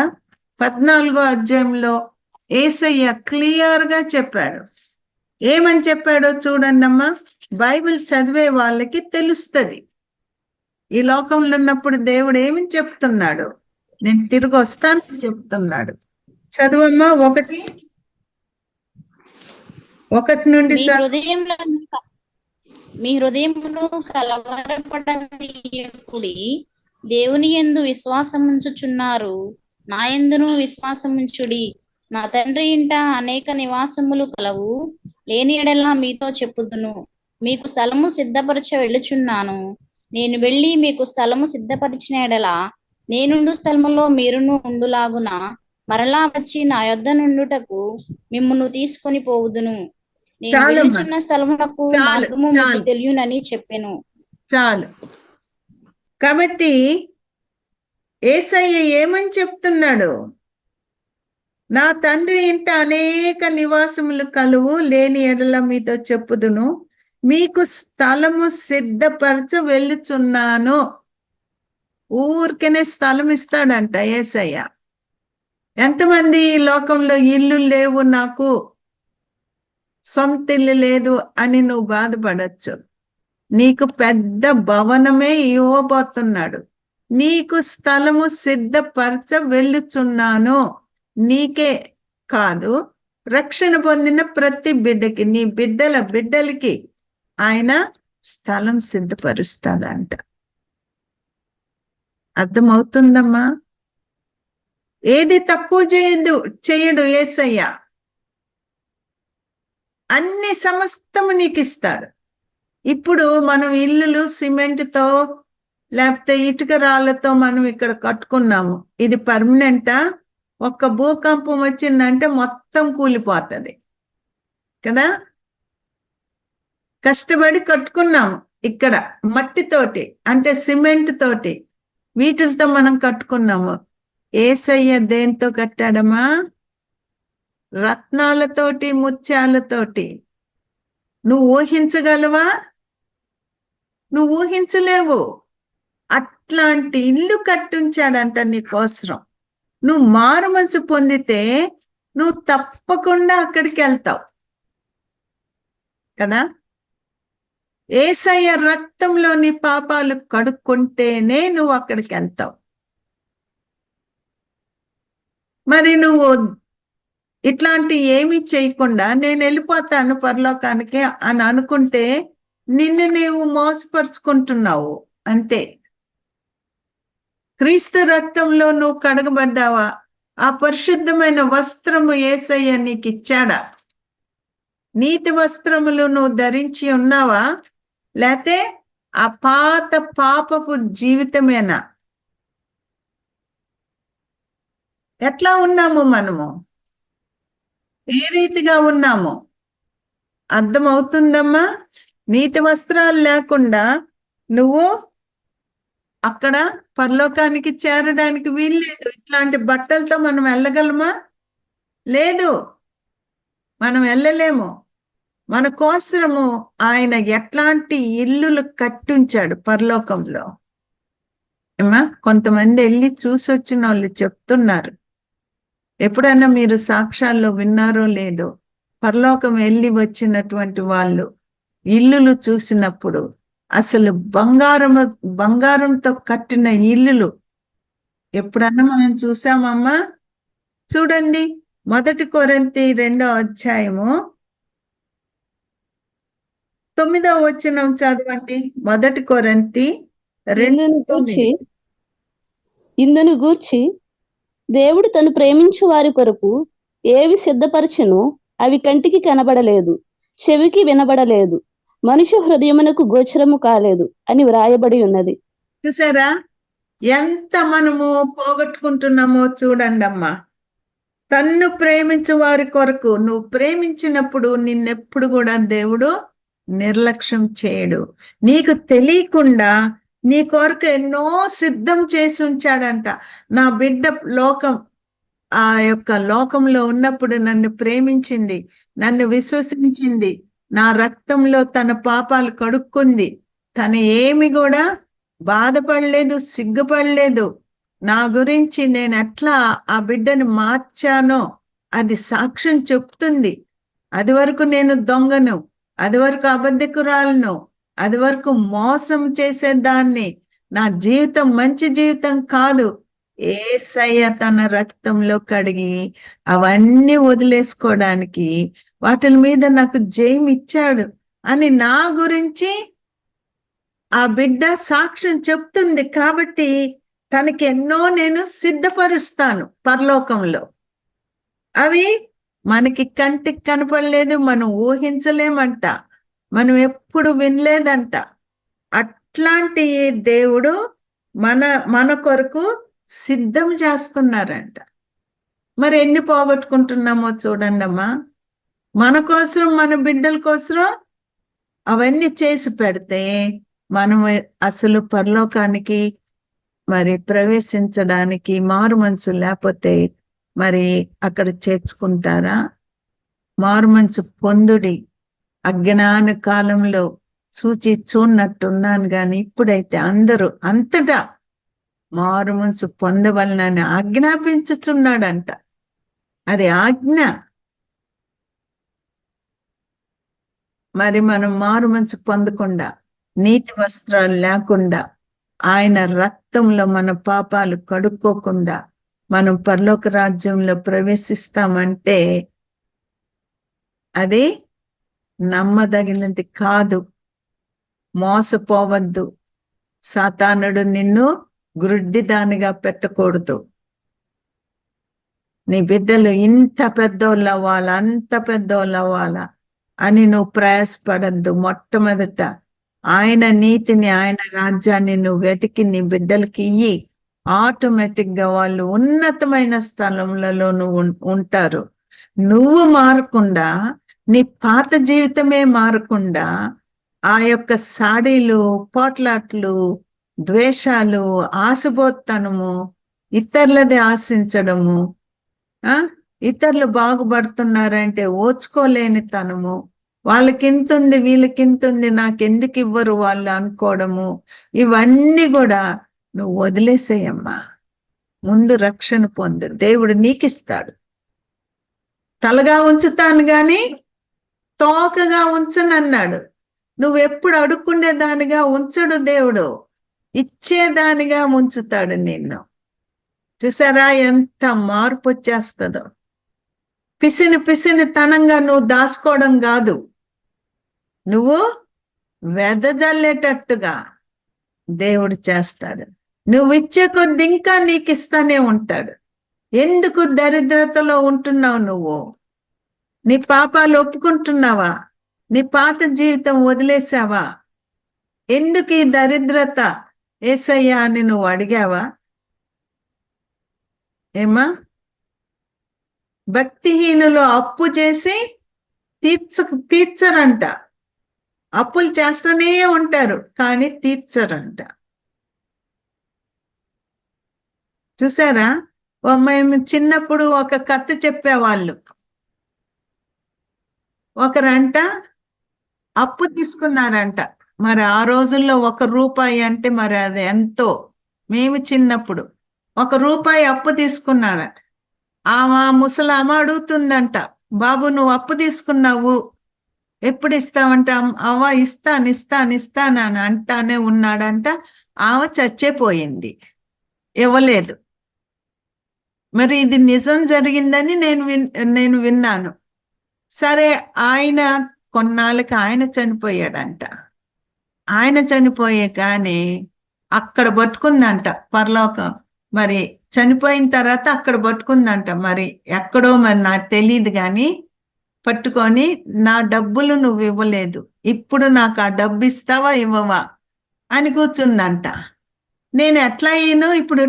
14వ అధ్యాయంలో యేసయ్య క్లియర్ గా చెప్పాడు. ఏమని చెప్పాడో చూడండి అమ్మా. బైబిల్ చదివే వాళ్ళకి తెలుస్తుంది ఈ లోకంలో ఉన్నప్పుడు దేవుడు ఏమని చెప్తున్నాడు. నేను తిరిగి వస్తానని చెప్తున్నాడు. చదువమ్మా, 1 నుండి మీ హృదయమును కలవరపడనీయకుడి. దేవుని యందు విశ్వాసముంచుచున్నారు, నా యందును విశ్వాసముంచుడి. నా తండ్రి ఇంట అనేక నివాసములు కలవు, లేని ఎడల మీతో చెప్పుదును. మీకు స్థలము సిద్ధపరచ వెళ్ళుచున్నాను. నేను వెళ్ళి మీకు స్థలము సిద్ధపరిచిన ఎడల నేనుండు స్థలములో మీరును ఉండులాగున మరలా వచ్చి నా యొద్ద నుండుటకు మిమ్మును తీసుకొని పోవుదును. నేను వెళ్ళుచున్న స్థలమునకు మార్గము మీకు తెలియనని చెప్పెను. చాలు. కాబట్టి యేసయ్య ఏమని చెప్తున్నాడు? నా తండ్రి ఇంట అనేక నివాసములు కలువు, లేని ఎడల మీతో చెప్పుదును. మీకు స్థలము సిద్ధపరచ వెళ్ళుచున్నాను. ఊరికనే స్థలం ఇస్తాడంట యేసయ్య. ఎంతమంది ఈ లోకంలో ఇల్లు లేవు, నాకు సొంత ఇల్లు లేదు అని నువ్వు బాధపడచ్చు. నీకు పెద్ద భవనమే ఇవ్వబోతున్నాడు. నీకు స్థలము సిద్ధపరచ వెళ్ళుచున్నాను. నీకే కాదు, రక్షణ పొందిన ప్రతి బిడ్డకి, నీ బిడ్డలకి ఆయన స్థలం సిద్ధపరుస్తాడంట. అర్థమవుతుందమ్మా? ఏది తక్కువ చేయడు యేసయ్య. అన్ని సమస్తము నీకు ఇస్తాడు. ఇప్పుడు మనం ఇల్లులు సిమెంట్తో లేకపోతే ఇటుక రాళ్లతో మనం ఇక్కడ కట్టుకున్నాము. ఇది పర్మనెంటా? ఒక్క భూకంపం వచ్చిందంటే మొత్తం కూలిపోతుంది కదా. కష్టపడి కట్టుకున్నాము ఇక్కడ మట్టితోటి, అంటే సిమెంట్ తోటి, వీటితో మనం కట్టుకున్నాము. యేసయ్య దేంతో కట్టాడమ్మా? రత్నాలతోటి, ముత్యాలతోటి. నువ్వు ఊహించగలవా? నువ్వు ఊహించలేవు. అట్లాంటి ఇల్లు కట్టించాడంట నీకోసరం. నువ్వు మారు మనసు పొందితే నువ్వు తప్పకుండా అక్కడికి వెళ్తావు కదా. యేసయ్య రక్తంలో నీ పాపాలు కడుక్కుంటేనే నువ్వు అక్కడికి వెళ్తావు. మరి నువ్వు ఇట్లాంటి ఏమీ చేయకుండా నేను వెళ్ళిపోతాను పరలోకానికి అని అనుకుంటే నిన్ను నీవు మోసపరుచుకుంటున్నావు అంతే. క్రీస్తు రక్తంలో నువ్వు కడగబడ్డావా? ఆ పరిశుద్ధమైన వస్త్రము యేసయ్య నీకు ఇచ్చాడా? నీతి వస్త్రములు నువ్వు ధరించి ఉన్నావా? లేతే ఆ పాత పాపపు జీవితమేనా? ఎట్లా ఉన్నాము మనము? ఏ రీతిగా ఉన్నాము? అర్థమవుతుందమ్మా? నీతి వస్త్రాలు లేకుండా నువ్వు అక్కడ పరలోకానికి చేరడానికి వీల్లేదు. ఇట్లాంటి బట్టలతో మనం వెళ్ళగలమా? లేదు, మనం వెళ్ళలేము. మన కోసము ఆయన ఎట్లాంటి ఇల్లులు కట్టించాడు పరలోకంలో. ఏమా, కొంతమంది వెళ్ళి చూసొచ్చిన వాళ్ళు చెప్తున్నారు. ఎప్పుడైనా మీరు సాక్ష్యాల్లో విన్నారో లేదో, పరలోకం వెళ్ళి వచ్చినటువంటి వాళ్ళు ఇల్లులు చూసినప్పుడు అసలు బంగారంతో కట్టిన ఇల్లులు ఎప్పుడన్నా మనం చూసామమ్మా? చూడండి, 1 కొరింథీ 2వ అధ్యాయము 9వ వచనం చదవండి. 1 కొరింథీ 2:9. ఇందును గూర్చి దేవుడు తను ప్రేమించు వారి కొరకు ఏవి సిద్ధపరచెనో అవి కంటికి కనబడలేదు, చెవికి వినబడలేదు, మనుష్య హృదయమునకు గోచరము కాలేదు అని వ్రాయబడి ఉన్నది. చూసారా ఎంత మనము పోగొట్టుకుంటున్నామో చూడండి అమ్మా. తన్ను ప్రేమించు వారి కొరకు, నువ్వు ప్రేమించినప్పుడు నిన్నెప్పుడు కూడా దేవుడు నిర్లక్ష్యం చేయడు. నీకు తెలియకుండా నీ కొరకు ఎన్నో సిద్ధం చేసి ఉంచాడంట. నా బిడ్డ ఆ యొక్క లోకంలో ఉన్నప్పుడు నన్ను ప్రేమించింది, నన్ను విశ్వసించింది, నా రక్తంలో తన పాపాలు కడుక్కుంది, తను ఏమి కూడా బాధపడలేదు, సిగ్గుపడలేదు. నా గురించి నేను ఎట్లా ఆ బిడ్డను మార్చానో అది సాక్ష్యం చెప్తుంది. అది వరకు నేను దొంగను, అది వరకు అబద్ధికురాలను, అది వరకు మోసం చేసేదాన్ని, నా జీవితం మంచి జీవితం కాదు. యేసయ్య తన రక్తంలో కడిగి అవన్నీ వదిలేసుకోవడానికి వాటి మీద నాకు జయం ఇచ్చాడు అని నా గురించి ఆ బిడ్డ సాక్ష్యం చెప్తుంది. కాబట్టి తనకి ఎన్నో నేను సిద్ధపరుస్తాను పరలోకంలో. అవి మనకి కంటికి కనపడలేదు, మనం ఊహించలేమంట, మనం ఎప్పుడు వినలేదంట. అట్లాంటి దేవుడు మన కొరకు సిద్ధం చేస్తున్నారంట. మరి ఎన్ని పోగొట్టుకుంటున్నామో చూడండి అమ్మా. మన కోసం, మన బిడ్డల కోసం అవన్నీ చేసి పెడితే మనం అసలు పరలోకానికి మరి ప్రవేశించడానికి మారు మనసు లేకపోతే మరి అక్కడ చేర్చుకుంటారా? మారు మనసు పొందుడి. అజ్ఞాన కాలంలో చూడనట్టున్నాను కానీ ఇప్పుడైతే అందరూ అంతటా మారు మనసు పొందవలనని ఆజ్ఞాపించుచున్నాడంట. అది ఆజ్ఞ. మరి మనం మారు మనసు పొందకుండా, నీతి వస్త్రాలు లేకుండా ఆయన రక్తంలో మన పాపాలు కడుక్కోకుండా మనం పరలోక రాజ్యంలో ప్రవేశిస్తామంటే అది నమ్మదగినది కాదు. మోసపోవద్దు. సాతానుడు నిన్ను గ్రుడ్డిదానిగా పెట్టకూడదు. నీ బిడ్డలు ఇంత పెద్దోళ్ళు అవ్వాలా, అంత పెద్దోళ్ళు అవ్వాలా అని నువ్వు ప్రయాసపడద్దు. మొట్టమొదట ఆయన నీతిని, ఆయన రాజ్యాన్ని నువ్వు వెతికి నీ బిడ్డలకి ఇయ్యి. ఆటోమేటిక్ గా వాళ్ళు ఉన్నతమైన స్థలములలో నువ్వు ఉంటారు. నువ్వు మారకుండా, నీ పాత జీవితమే మారకుండా ఆ యొక్క సాడీలు, పోట్లాట్లు, ద్వేషాలు, ఆశబోత్తనము, ఇతరులది ఆశించడము, ఇతరులు బాగుపడుతున్నారంటే ఓచుకోలేని తనము, వాళ్ళకింతుంది వీళ్ళకింతుంది నాకెందుకు ఇవ్వరు వాళ్ళు అనుకోవడము, ఇవన్నీ కూడా నువ్వు వదిలేసేయమ్మా. ముందు రక్షణ పొందు, దేవుడు నీకిస్తాడు. తలగా ఉంచుతాను గాని తోకగా ఉంచనన్నాడు. నువ్వెప్పుడు అడుక్కునేదానిగా ఉంచడు దేవుడు, ఇచ్చేదానిగా ఉంచుతాడు నిన్ను. చూసారా ఎంత మార్పు వచ్చేస్తుందో. పిసిని తనంగా నువ్వు దాచుకోవడం కాదు, నువ్వు వెదజల్లేటట్టుగా దేవుడు చేస్తాడు. నువ్వు ఇచ్చే కొద్ది ఇంకా నీకు ఇస్తానే ఉంటాడు. ఎందుకు దరిద్రతలో ఉంటున్నావు? నువ్వు నీ పాపాలు ఒప్పుకుంటున్నావా? నీ పాత జీవితం వదిలేసావా? ఎందుకు ఈ దరిద్రత యేసయ్యా అని నువ్వు అడిగావా? ఏమా? భక్తిహీనులు అప్పు చేసి తీర్చరంట. అప్పులు చేస్తూనే ఉంటారు కానీ తీర్చరంట. చూసారా? మేము చిన్నప్పుడు ఒక కథ చెప్పేవాళ్ళు. ఒకరంట అప్పు తీసుకున్నారంట. మరి ఆ రోజుల్లో ₹1 అంటే మరి అది ఎంతో. మేము చిన్నప్పుడు ₹1 అప్పు తీసుకున్నారంట. ఆమె ముసలామ అడుగుతుందంట, బాబు నువ్వు అప్పు తీసుకున్నావు, ఎప్పుడు ఇస్తావంట? అవ్వ ఇస్తాను అని అంటానే ఉన్నాడంట. ఆమె చచ్చేపోయింది, ఇవ్వలేదు. మరి ఇది నిజం జరిగిందని నేను విన్నాను. సరే, ఆయన కొన్నాళ్ళకి ఆయన చనిపోయాడంట. ఆయన చనిపోయే కానీ అక్కడ పట్టుకుందంట పరలోకం. మరి చనిపోయిన తర్వాత అక్కడ పట్టుకుందంట. మరి ఎక్కడో మరి నాకు తెలియదు కానీ పట్టుకొని, నా డబ్బులు నువ్వు ఇవ్వలేదు, ఇప్పుడు నాకు ఆ డబ్బు ఇస్తావా ఇవ్వవా అని కూర్చుందంట. నేను ఎట్లా అయ్యాను ఇప్పుడు?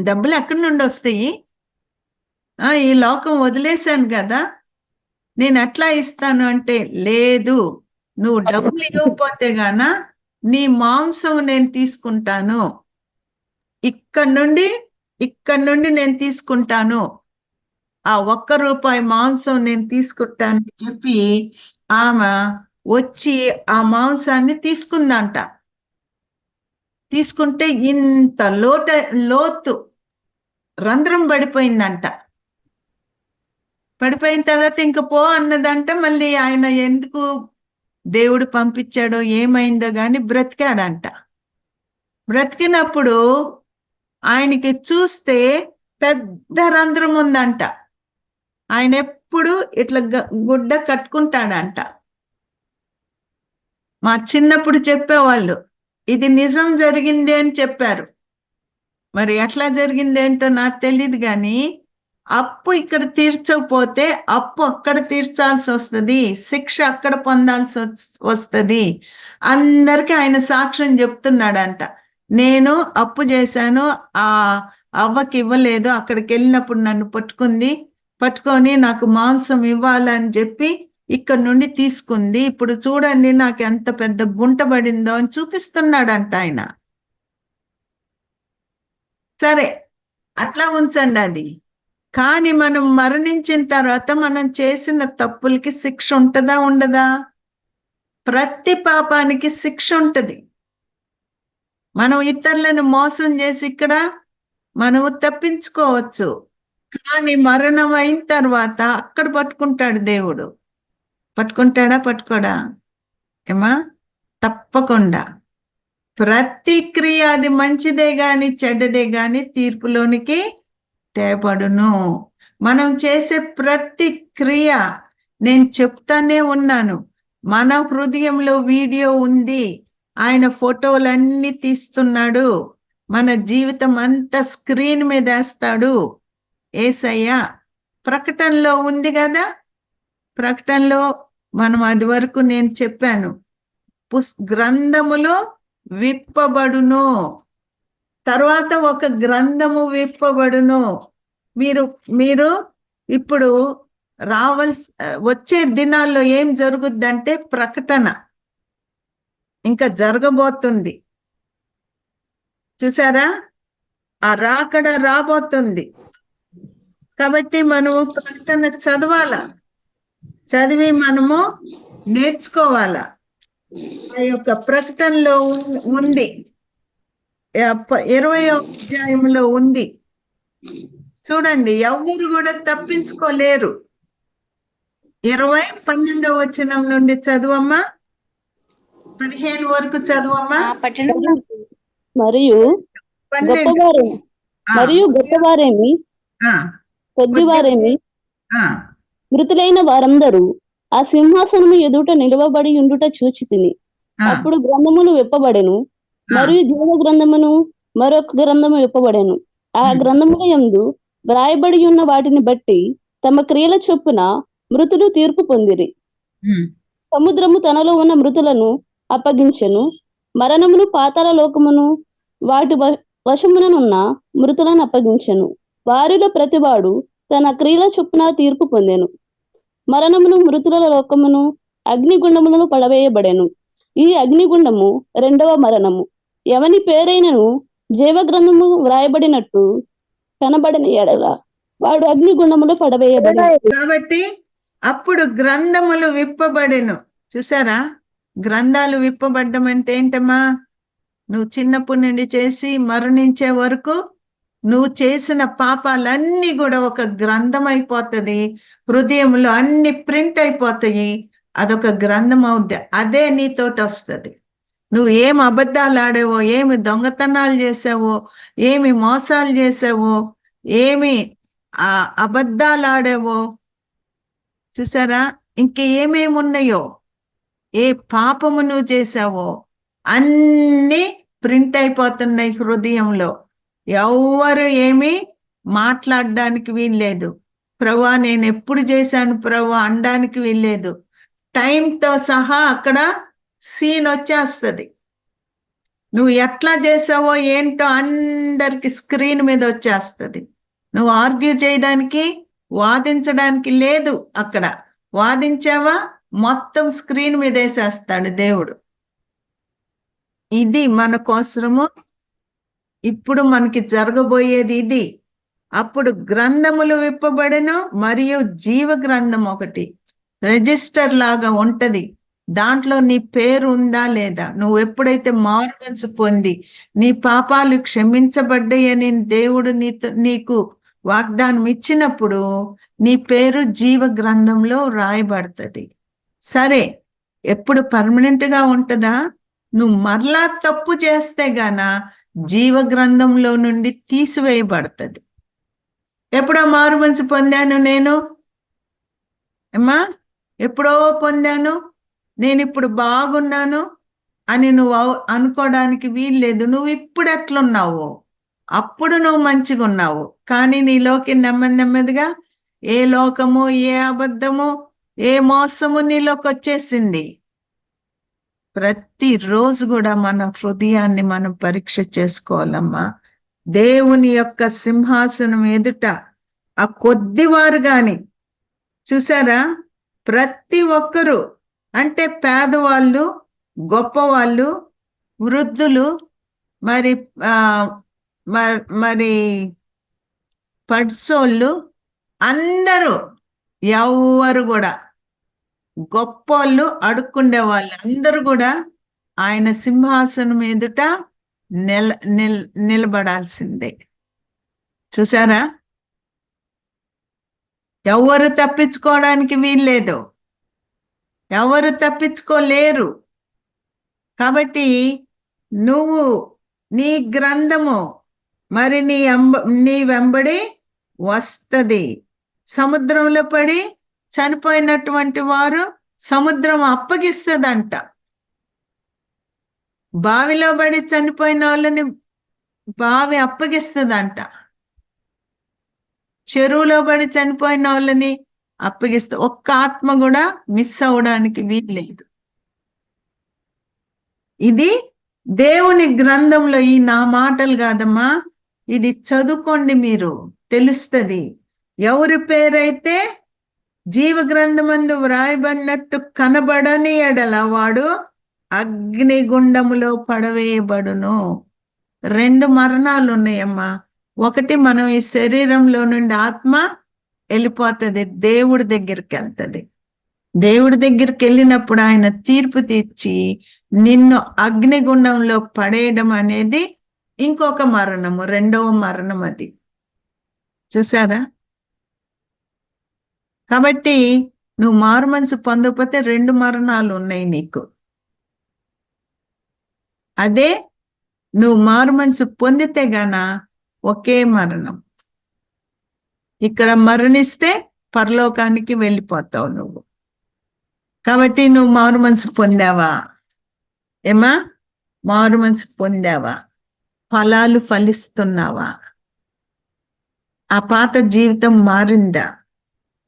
డబ్బులు ఎక్కడి నుండి వస్తాయి? ఈ లోకం వదిలేశాను కదా, నేను ఎట్లా ఇస్తాను అంటే, లేదు నువ్వు డబ్బులు ఇవ్వకపోతే గాన నీ మాంసం నేను తీసుకుంటాను, ఇక్కడ నుండి నేను తీసుకుంటాను, ఆ ₹1 మాంసం నేను తీసుకుంటానని చెప్పి ఆమె వచ్చి ఆ మాంసాన్ని తీసుకుందంట. తీసుకుంటే ఇంత లోతు రంధ్రం పడిపోయిందంట. పడిపోయిన తర్వాత ఇంక పో అన్నదంట. మళ్ళీ ఆయన ఎందుకు దేవుడు పంపించాడో ఏమైందో గాని బ్రతికాడంట. బ్రతికినప్పుడు ఆయనకి చూస్తే పెద్ద రంధ్రం ఉందంట. ఆయన ఎప్పుడు ఇట్లా గుడ్డ కట్టుకుంటాడంట. మా చిన్నప్పుడు చెప్పేవాళ్ళు, ఇది నిజం జరిగింది అని చెప్పారు. మరి ఎట్లా జరిగింది ఏంటో నాకు తెలియదు కానీ అప్పు ఇక్కడ తీర్చకపోతే అప్పు అక్కడ తీర్చాల్సి వస్తుంది, శిక్ష అక్కడ పొందాల్సి వస్తుంది. అందరికీ ఆయన సాక్ష్యం చెప్తున్నాడంట. నేను అప్పు చేశాను, ఆ అవ్వకి ఇవ్వలేదు, అక్కడికి వెళ్ళినప్పుడు నన్ను పట్టుకొని నాకు మాంసం ఇవ్వాలని చెప్పి ఇక్కడ నుండి తీసుకుంది. ఇప్పుడు చూడండి నాకు ఎంత పెద్ద గుంట పడిందో అని చూపిస్తున్నాడంట ఆయన. సరే, అట్లా ఉంచండి అది. కానీ మనం మరణించిన తర్వాత మనం చేసిన తప్పులకి శిక్ష ఉంటుందా ఉండదా? ప్రతి పాపానికి శిక్ష ఉంటది. మనం ఇతరులను మోసం చేసి ఇక్కడ మనము తప్పించుకోవచ్చు, కానీ మరణం అయిన తర్వాత అక్కడ పట్టుకుంటాడు దేవుడు. పట్టుకుంటాడా? పట్టుకోడా? ఏమా? తప్పకుండా. ప్రతి క్రియ అది మంచిదే గాని చెడ్డదే గాని తీర్పులోనికి తేపడును. మనం చేసే ప్రతి క్రియ, నేను చెప్తానే ఉన్నాను, మన హృదయంలో వీడియో ఉంది, ఆయన ఫోటోలన్నీ తీస్తున్నాడు, మన జీవితం అంతా స్క్రీన్ మీద వేస్తాడు యేసయ్య. ప్రకటనలో ఉంది కదా, ప్రకటనలో మనం అది వరకు నేను చెప్పాను, గ్రంథములో విప్పబడును, తర్వాత ఒక గ్రంథము విప్పబడును. మీరు ఇప్పుడు వచ్చే దినాల్లో ఏం జరుగుద్దంటే ప్రకటన ఇంకా జరగబోతుంది. చూసారా, ఆ రాకడ రాబోతుంది. కాబట్టి మనము ప్రకటన చదివి మనము నేర్చుకోవాలా. ఆ యొక్క ప్రకటనలో ఉంది, 20వ అధ్యాయంలో ఉంది. చూడండి, ఎవరు కూడా తప్పించుకోలేరు. 12వ వచనం నుండి చదువమ్మా, 15 వరకు చదువమ్మా. మరియు గొప్పవారేమి కొద్దివారేమి మృతులైన వారందరూ ఆ సింహాసనము ఎదుట నిలవబడి ఉండుట చూచితిని. అప్పుడు గ్రంథములు విప్పబడెను, మరియు జీవ గ్రంథమును మరొక గ్రంథము విప్పబడెను. ఆ గ్రంథముల యందు వ్రాయబడి ఉన్న వాటిని బట్టి తమ క్రియల చొప్పున మృతులు తీర్పు పొందిరి. సముద్రము తనలో ఉన్న మృతులను అప్పగించెను, మరణమును పాతాళ లోకమును వాటి వశముననున్న మృతులను అప్పగించెను. వారిలో ప్రతివాడు తన క్రియల చొప్పున తీర్పు పొందెను. మరణమును, మృతుల లోకమును అగ్నిగుండములను పడవేయబడెను. ఈ అగ్నిగుండము 2వ మరణము. ఎవని పేరైనను జీవగ్రంథము వ్రాయబడినట్టు కనబడని ఎడల వాడు అగ్నిగుండములో పడవేయబడెను. కాబట్టి అప్పుడు గ్రంథములు విప్పబడెను. చూసారా, గ్రంథాలు విప్పబడ్డం అంటే ఏంటమ్మా? నువ్వు చిన్నప్పటి నుండి చేసి మరణించే వరకు నువ్వు చేసిన పాపాలన్నీ కూడా ఒక గ్రంథం అయిపోతుంది, హృదయంలో అన్ని ప్రింట్ అయిపోతాయి, అదొక గ్రంథం అవుద్ది. అదే నీతోటి వస్తుంది. నువ్వు ఏమి అబద్ధాలు ఆడావో, ఏమి దొంగతనాలు చేసావో, ఏమి మోసాలు చేసావో, ఏమి అబద్ధాలు ఆడావో, చూసారా, ఇంకేమేమి ఉన్నాయో, ఏ పాపము నువ్వు చేసావో అన్నీ ప్రింట్ అయిపోతున్నాయి హృదయంలో. ఎవ్వరు ఏమి మాట్లాడడానికి వీల్లేదు. ప్రభువా నేను ఎప్పుడు చేశాను ప్రభువా అనడానికి వీల్లేదు. టైంతో సహా అక్కడ సీన్ వచ్చేస్తుంది. నువ్వు ఎట్లా చేసావో ఏంటో అందరికి స్క్రీన్ మీద వచ్చేస్తుంది. నువ్వు ఆర్గ్యూ చేయడానికి, వాదించడానికి లేదు. అక్కడ వాదించావా మొత్తం స్క్రీన్ మీద వేసేస్తాడు దేవుడు. ఇది మన కోసము ఇప్పుడు మనకి జరగబోయేది ఇది. అప్పుడు గ్రంథములు విప్పబడెను, మరియు జీవ గ్రంథం ఒకటి రిజిస్టర్ లాగా ఉంటది. దాంట్లో నీ పేరు ఉందా లేదా? నువ్వు ఎప్పుడైతే మారుమనసు పొంది నీ పాపాలు క్షమించబడ్డాయని దేవుడు నీకు వాగ్దానం ఇచ్చినప్పుడు నీ పేరు జీవ గ్రంథంలో రాయబడుతుంది. సరే, ఎప్పుడు పర్మనెంట్ గా ఉంటుందా? నువ్వు మరలా తప్పు చేస్తే గాన జీవ గ్రంథంలో నుండి తీసివేయబడుతుంది. ఎప్పుడో మారుమనసు పొందాను నేను అమ్మా, ఎప్పుడో పొందాను, నేను ఇప్పుడు బాగున్నాను అని నువ్వు అనుకోవడానికి వీల్లేదు. నువ్వు ఇప్పుడు ఎట్లున్నావు, అప్పుడు నువ్వు మంచిగా ఉన్నావు. కానీ నీలోకి నెమ్మదిగా ఏ లోకము, ఏ అబద్ధము, ఏ మోసము నీలోకి వచ్చేసింది. ప్రతిరోజు కూడా మన హృదయాన్ని మనం పరీక్ష చేసుకోవాలమ్మా. దేవుని యొక్క సింహాసనం ఎదుట ఆ కొద్దివారు గాని, చూసారా, ప్రతి ఒక్కరు, అంటే పేదవాళ్ళు, గొప్పవాళ్ళు, వృద్ధులు, మరి పడ్సోళ్ళు, అందరూ, ఎవరు కూడా, గొప్పోళ్ళు, అడుక్కుండే వాళ్ళు అందరూ కూడా ఆయన సింహాసనం ఎదుట నిలబడాల్సిందే. చూసారా, ఎవరు తప్పించుకోవడానికి వీల్లేదు, ఎవరు తప్పించుకోలేరు. కాబట్టి నువ్వు నీ గ్రంథము మరి నీ వెంబడి వస్తది. సముద్రంలో పడి చనిపోయినటువంటి వారు సముద్రం అప్పగిస్తదంట. బావిలో పడి చనిపోయిన వాళ్ళని బావి అప్పగిస్తదంట. చెరువులో పడి చనిపోయిన వాళ్ళని అప్పగిస్తా. ఒక్క ఆత్మ కూడా మిస్ అవడానికి వీల్లేదు. ఇది దేవుని గ్రంథంలో, ఈ నా మాటలు కాదమ్మా, ఇది చదువుకోండి, మీరు తెలుస్తుంది. ఎవరి పేరైతే జీవ గ్రంథమందు వ్రాయబడినట్టు కనబడని ఎడల వాడు అగ్నిగుండములో పడవేయబడును. 2 మరణాలు ఉన్నాయమ్మా. ఒకటి, మనం ఈ శరీరంలో నుండి ఆత్మ వెళ్ళిపోతుంది, దేవుడి దగ్గరికి వెళ్తుంది. దేవుడి దగ్గరికి వెళ్ళినప్పుడు ఆయన తీర్పు తీర్చి నిన్ను అగ్నిగుండంలో పడేయడం అనేది ఇంకొక మరణము, 2వ మరణం అది. చూసారా? కాబట్టి నువ్వు మారు మనసు పొందకపోతే 2 మరణాలు ఉన్నాయి నీకు. అదే నువ్వు మారు మనసు పొందితే గాన ఒకే మరణం. ఇక్కడ మరణిస్తే పరలోకానికి వెళ్ళిపోతావు నువ్వు. కాబట్టి నువ్వు మారు మనసు పొందావా? ఏమా, మారు మనసు పొందావా? ఫలాలు ఫలిస్తున్నావా? ఆ పాత జీవితం మారిందా?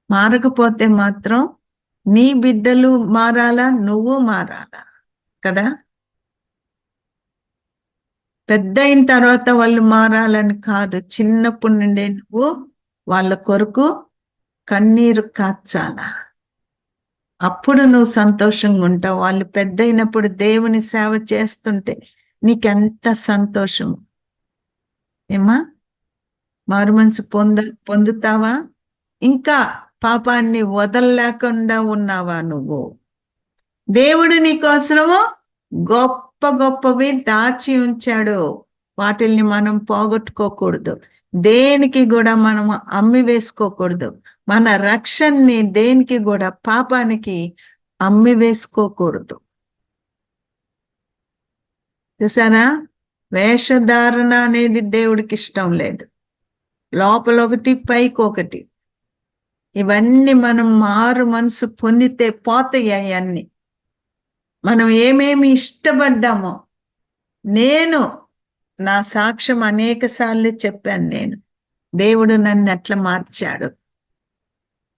మారకపోతే మాత్రం నీ బిడ్డలు మారాలా, నువ్వు మారాలా కదా. పెద్ద అయిన తర్వాత వాళ్ళు మారాలని కాదు, చిన్నప్పటి నుండే నువ్వు వాళ్ళ కొరకు కన్నీరు కార్చాలా. అప్పుడు నువ్వు సంతోషంగా ఉంటావు. వాళ్ళు పెద్ద అయినప్పుడు దేవుని సేవ చేస్తుంటే నీకెంత సంతోషం. ఏమా, మారు మనసు పొందుతావా? ఇంకా పాపాన్ని వదలలేకుండా ఉన్నావా నువ్వు? దేవుడు నీకోసము గొప్ప గొప్పవి దాచి ఉంచాడు. వాటిల్ని మనం పోగొట్టుకోకూడదు. దేనికి కూడా మనం అమ్మి వేసుకోకూడదు. మన రక్షణని దేనికి కూడా, పాపానికి అమ్మి వేసుకోకూడదు. చూసారా? వేషధారణ అనేది దేవుడికి ఇష్టం లేదు. లోపల ఒకటి, పైకి ఒకటి. ఇవన్నీ మనం మారు మనసు పొందితే పోతాయి. అవన్నీ మనం ఏమేమి ఇష్టపడ్డామో, నేను నా సాక్ష్యం అనేక సార్లు చెప్పాను. నేను దేవుడు నన్ను ఎట్లా మార్చాడు.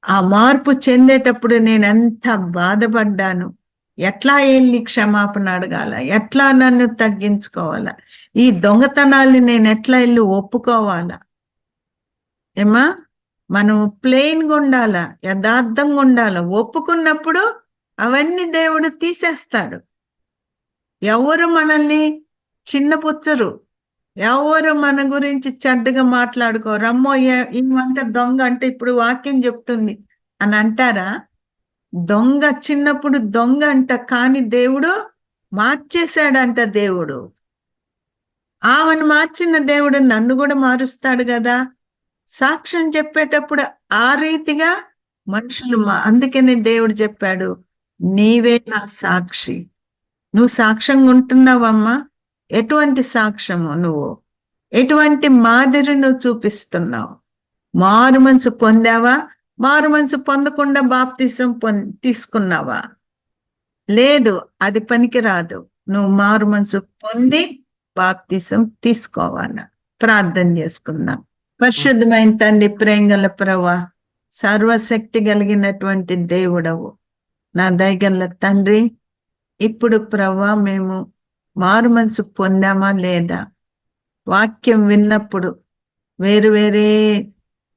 ఆ మార్పు చెందేటప్పుడు నేను ఎంత బాధపడ్డాను. ఎట్లా వెళ్ళి క్షమాపణ అడగాల, ఎట్లా నన్ను తగ్గించుకోవాలా, ఈ దొంగతనాల్ని నేను ఎట్లా వెళ్ళి ఒప్పుకోవాలా. ఏమా, మనం ప్లెయిన్గా ఉండాలా, యథార్థంగా ఉండాలా. ఒప్పుకున్నప్పుడు అవన్నీ దేవుడు తీసేస్తాడు. ఎవరు మనల్ని చిన్నపుచ్చరు, ఎవరు మన గురించి చెడ్డగా మాట్లాడుకోరు. అమ్మో ఏమంట దొంగ అంటే ఇప్పుడు వాక్యం చెప్తుంది అని అంటారా? దొంగ చిన్నప్పుడు దొంగ అంట, కానీ దేవుడు మార్చేశాడంట. దేవుడు ఆమెను మార్చిన దేవుడు నన్ను కూడా మారుస్తాడు కదా. సాక్ష్యం చెప్పేటప్పుడు ఆ రీతిగా మనుషులు అందుకనే దేవుడు చెప్పాడు, నీవే నా సాక్షి. నువ్వు సాక్ష్యంగా ఉంటున్నావమ్మా. ఎటువంటి సాక్ష్యము? నువ్వు ఎటువంటి మాదిరి నువ్వు చూపిస్తున్నావు? మారు మనసు పొందావా? మారు మనసు పొందకుండా బాప్తిసం తీసుకున్నావా? లేదు, అది పనికి రాదు. నువ్వు మారు మనసు పొంది బాప్తిసం తీసుకోవాలా. ప్రార్థన చేసుకుందాం. పరిశుద్ధమైన తండ్రి, ప్రేంగల ప్రభువా, సర్వశక్తి కలిగినటువంటి దేవుడవు, నా దయగల తండ్రి, ఇప్పుడు ప్రభువా మేము మారు మనసు పొందామా లేదా? వాక్యం విన్నప్పుడు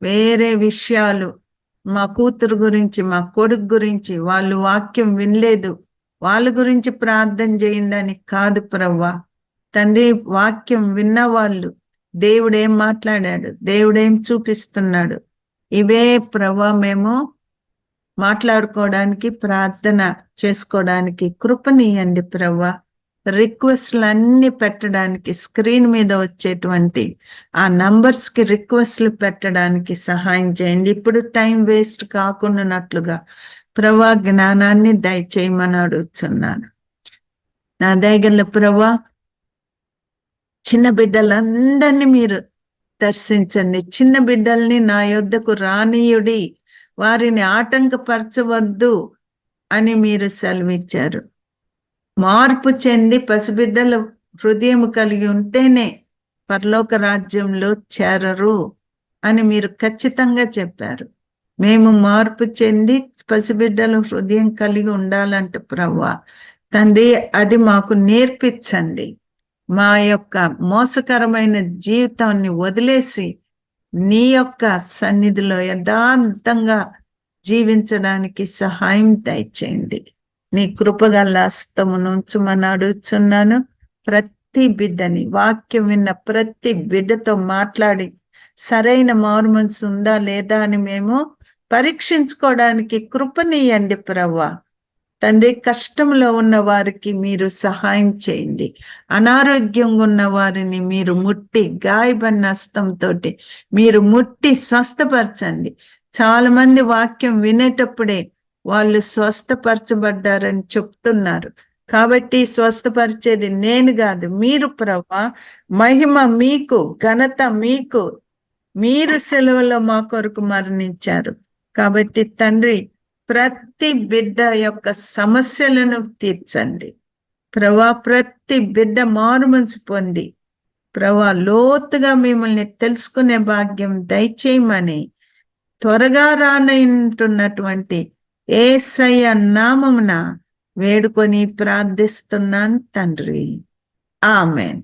వేరే విషయాలు, మా కూతురు గురించి, మా కొడుకు గురించి, వాళ్ళు వాక్యం వినలేదు, వాళ్ళ గురించి ప్రార్థన చేయండి అని కాదు ప్రభువా. తండ్రి, వాక్యం విన్న వాళ్ళు దేవుడేం మాట్లాడాడు, దేవుడేం చూపిస్తున్నాడు, ఇవే ప్రభువా మేము మాట్లాడుకోవడానికి, ప్రార్థన చేసుకోవడానికి కృపనీయండి ప్రభువా. రిక్వెస్ట్లు అన్ని పెట్టడానికి, స్క్రీన్ మీద వచ్చేటువంటి ఆ నంబర్స్ కి రిక్వెస్ట్లు పెట్టడానికి సహాయం చేయండి. ఇప్పుడు టైం వేస్ట్ కాకుండానట్లుగా ప్రభువా జ్ఞానాన్ని దయచేయమని అడుగుతున్నాను. నా దయగల ప్రభువా, చిన్న బిడ్డలందరినీ మీరు దర్శించండి. చిన్న బిడ్డల్ని నా యొద్దకు రానీయుడి, వారిని ఆటంకపరచవద్దు అని మీరు సెలవిచ్చారు. మార్పు చెంది పసిబిడ్డల హృదయం కలిగి ఉంటేనే పరలోక రాజ్యంలో చేరరు అని మీరు ఖచ్చితంగా చెప్పారు. మేము మార్పు చెంది పసిబిడ్డల హృదయం కలిగి ఉండాలంటే ప్రభువా తండ్రి, అది మాకు నేర్పించండి. మా యొక్క మోసకరమైన జీవితాన్ని వదిలేసి నీ యొక్క సన్నిధిలో యథార్థంగా జీవించడానికి సహాయం దయచేయండి. నీ కృపగల హస్తమును ఉంచమని అడుగుతున్నాను. ప్రతి బిడ్డని, వాక్యం విన్న ప్రతి బిడ్డతో మాట్లాడి సరైన మారు మనసు ఉందా లేదా అని మేము పరీక్షించుకోవడానికి కృపనీయండి ప్రభువా తండ్రి. కష్టంలో ఉన్న వారికి మీరు సహాయం చేయండి. అనారోగ్యంగా ఉన్న వారిని మీరు ముట్టి, గాయబడిన హస్తంతో మీరు ముట్టి స్వస్థపరచండి. చాలా మంది వాక్యం వినేటప్పుడే వాళ్ళు స్వస్థపరచబడ్డారని చెప్తున్నారు. కాబట్టి స్వస్థపరిచేది నేను కాదు, మీరు ప్రభువా. మహిమ మీకు, ఘనత మీకు. మీరు సెలవులో మా కొరకు మరణించారు. కాబట్టి తండ్రి, ప్రతి బిడ్డ యొక్క సమస్యలను తీర్చండి ప్రభువా. ప్రతి బిడ్డ మారు మనసు పొంది ప్రభువా లోతుగా మిమ్మల్ని తెలుసుకునే భాగ్యం దయచేయమని త్వరగా రానంటున్నటువంటి యేసయ్య నామమున వేడుకొని ప్రార్థిస్తున్నాను తండ్రి. ఆమేన్.